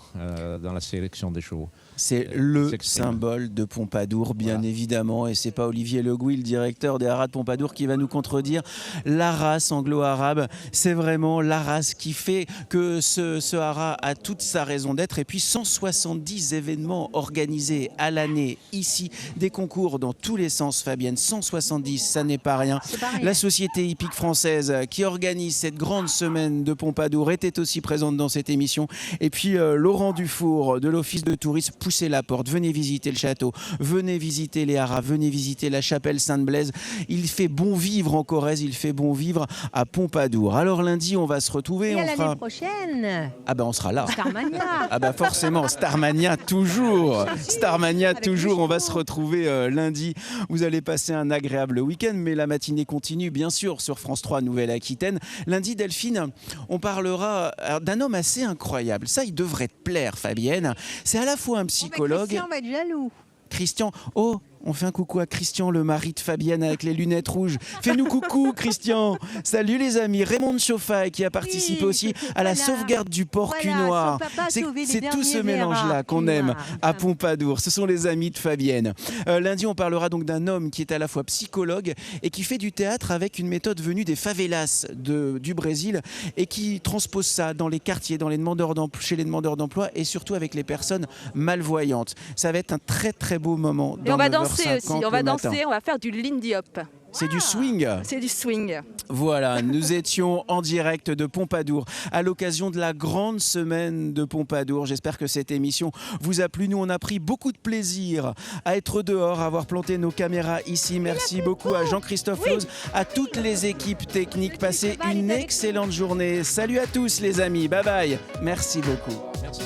dans la sélection des chevaux. C'est le symbole de Pompadour, bien évidemment. Et c'est pas Olivier Le Gouy, le directeur des haras de Pompadour, qui va nous contredire. La race anglo-arabe, c'est vraiment la race qui fait que ce haras a toute sa raison d'être. Et puis 170 événements organisés à l'année ici, des concours dans tous les sens, Fabienne. 170, ça n'est pas rien. La Société hippique française qui organise cette grande semaine de Pompadour était aussi présente dans cette émission. Et puis Laurent Dufour de l'Office de tourisme, poussez la porte, venez visiter le château, venez visiter les haras, venez visiter la chapelle Sainte-Blaise. Il fait bon vivre en Corrèze, il fait bon vivre à Pompadour. Alors lundi, on va se retrouver. Et l'année prochaine. Ah ben on sera là. Starmania. Ah ben forcément, Starmania toujours. Starmania toujours, on va se retrouver lundi. Vous allez passer un agréable week-end, mais la matinée continue bien sûr sur France 3 Nouvelle-Aquitaine. Lundi, Delphine, on parlera d'un homme assez incroyable. Ça, il devrait te plaire, Fabienne. C'est à la fois un psychologue. Christian va être jaloux. Christian, on fait un coucou à Christian, le mari de Fabienne avec les lunettes rouges. Fais-nous coucou, Christian. Salut les amis. Raymond de Chauffaille qui a participé aussi à la sauvegarde du porc cunoir. C'est tout ce mélange-là qu'on aime à Pompadour. Ce sont les amis de Fabienne. Lundi, on parlera donc d'un homme qui est à la fois psychologue et qui fait du théâtre avec une méthode venue des favelas du Brésil et qui transpose ça dans les quartiers, chez les demandeurs d'emploi et surtout avec les personnes malvoyantes. Ça va être un très très beau moment. Et on va danser aussi, on va danser, on va faire du Lindy Hop. C'est du swing. C'est du swing. Voilà, nous étions en direct de Pompadour à l'occasion de la grande semaine de Pompadour. J'espère que cette émission vous a plu. Nous, on a pris beaucoup de plaisir à être dehors, à avoir planté nos caméras ici. Merci beaucoup à Jean-Christophe Lose, à toutes les équipes techniques. Passez une excellente journée. Salut à tous les amis. Bye bye. Merci beaucoup. Merci.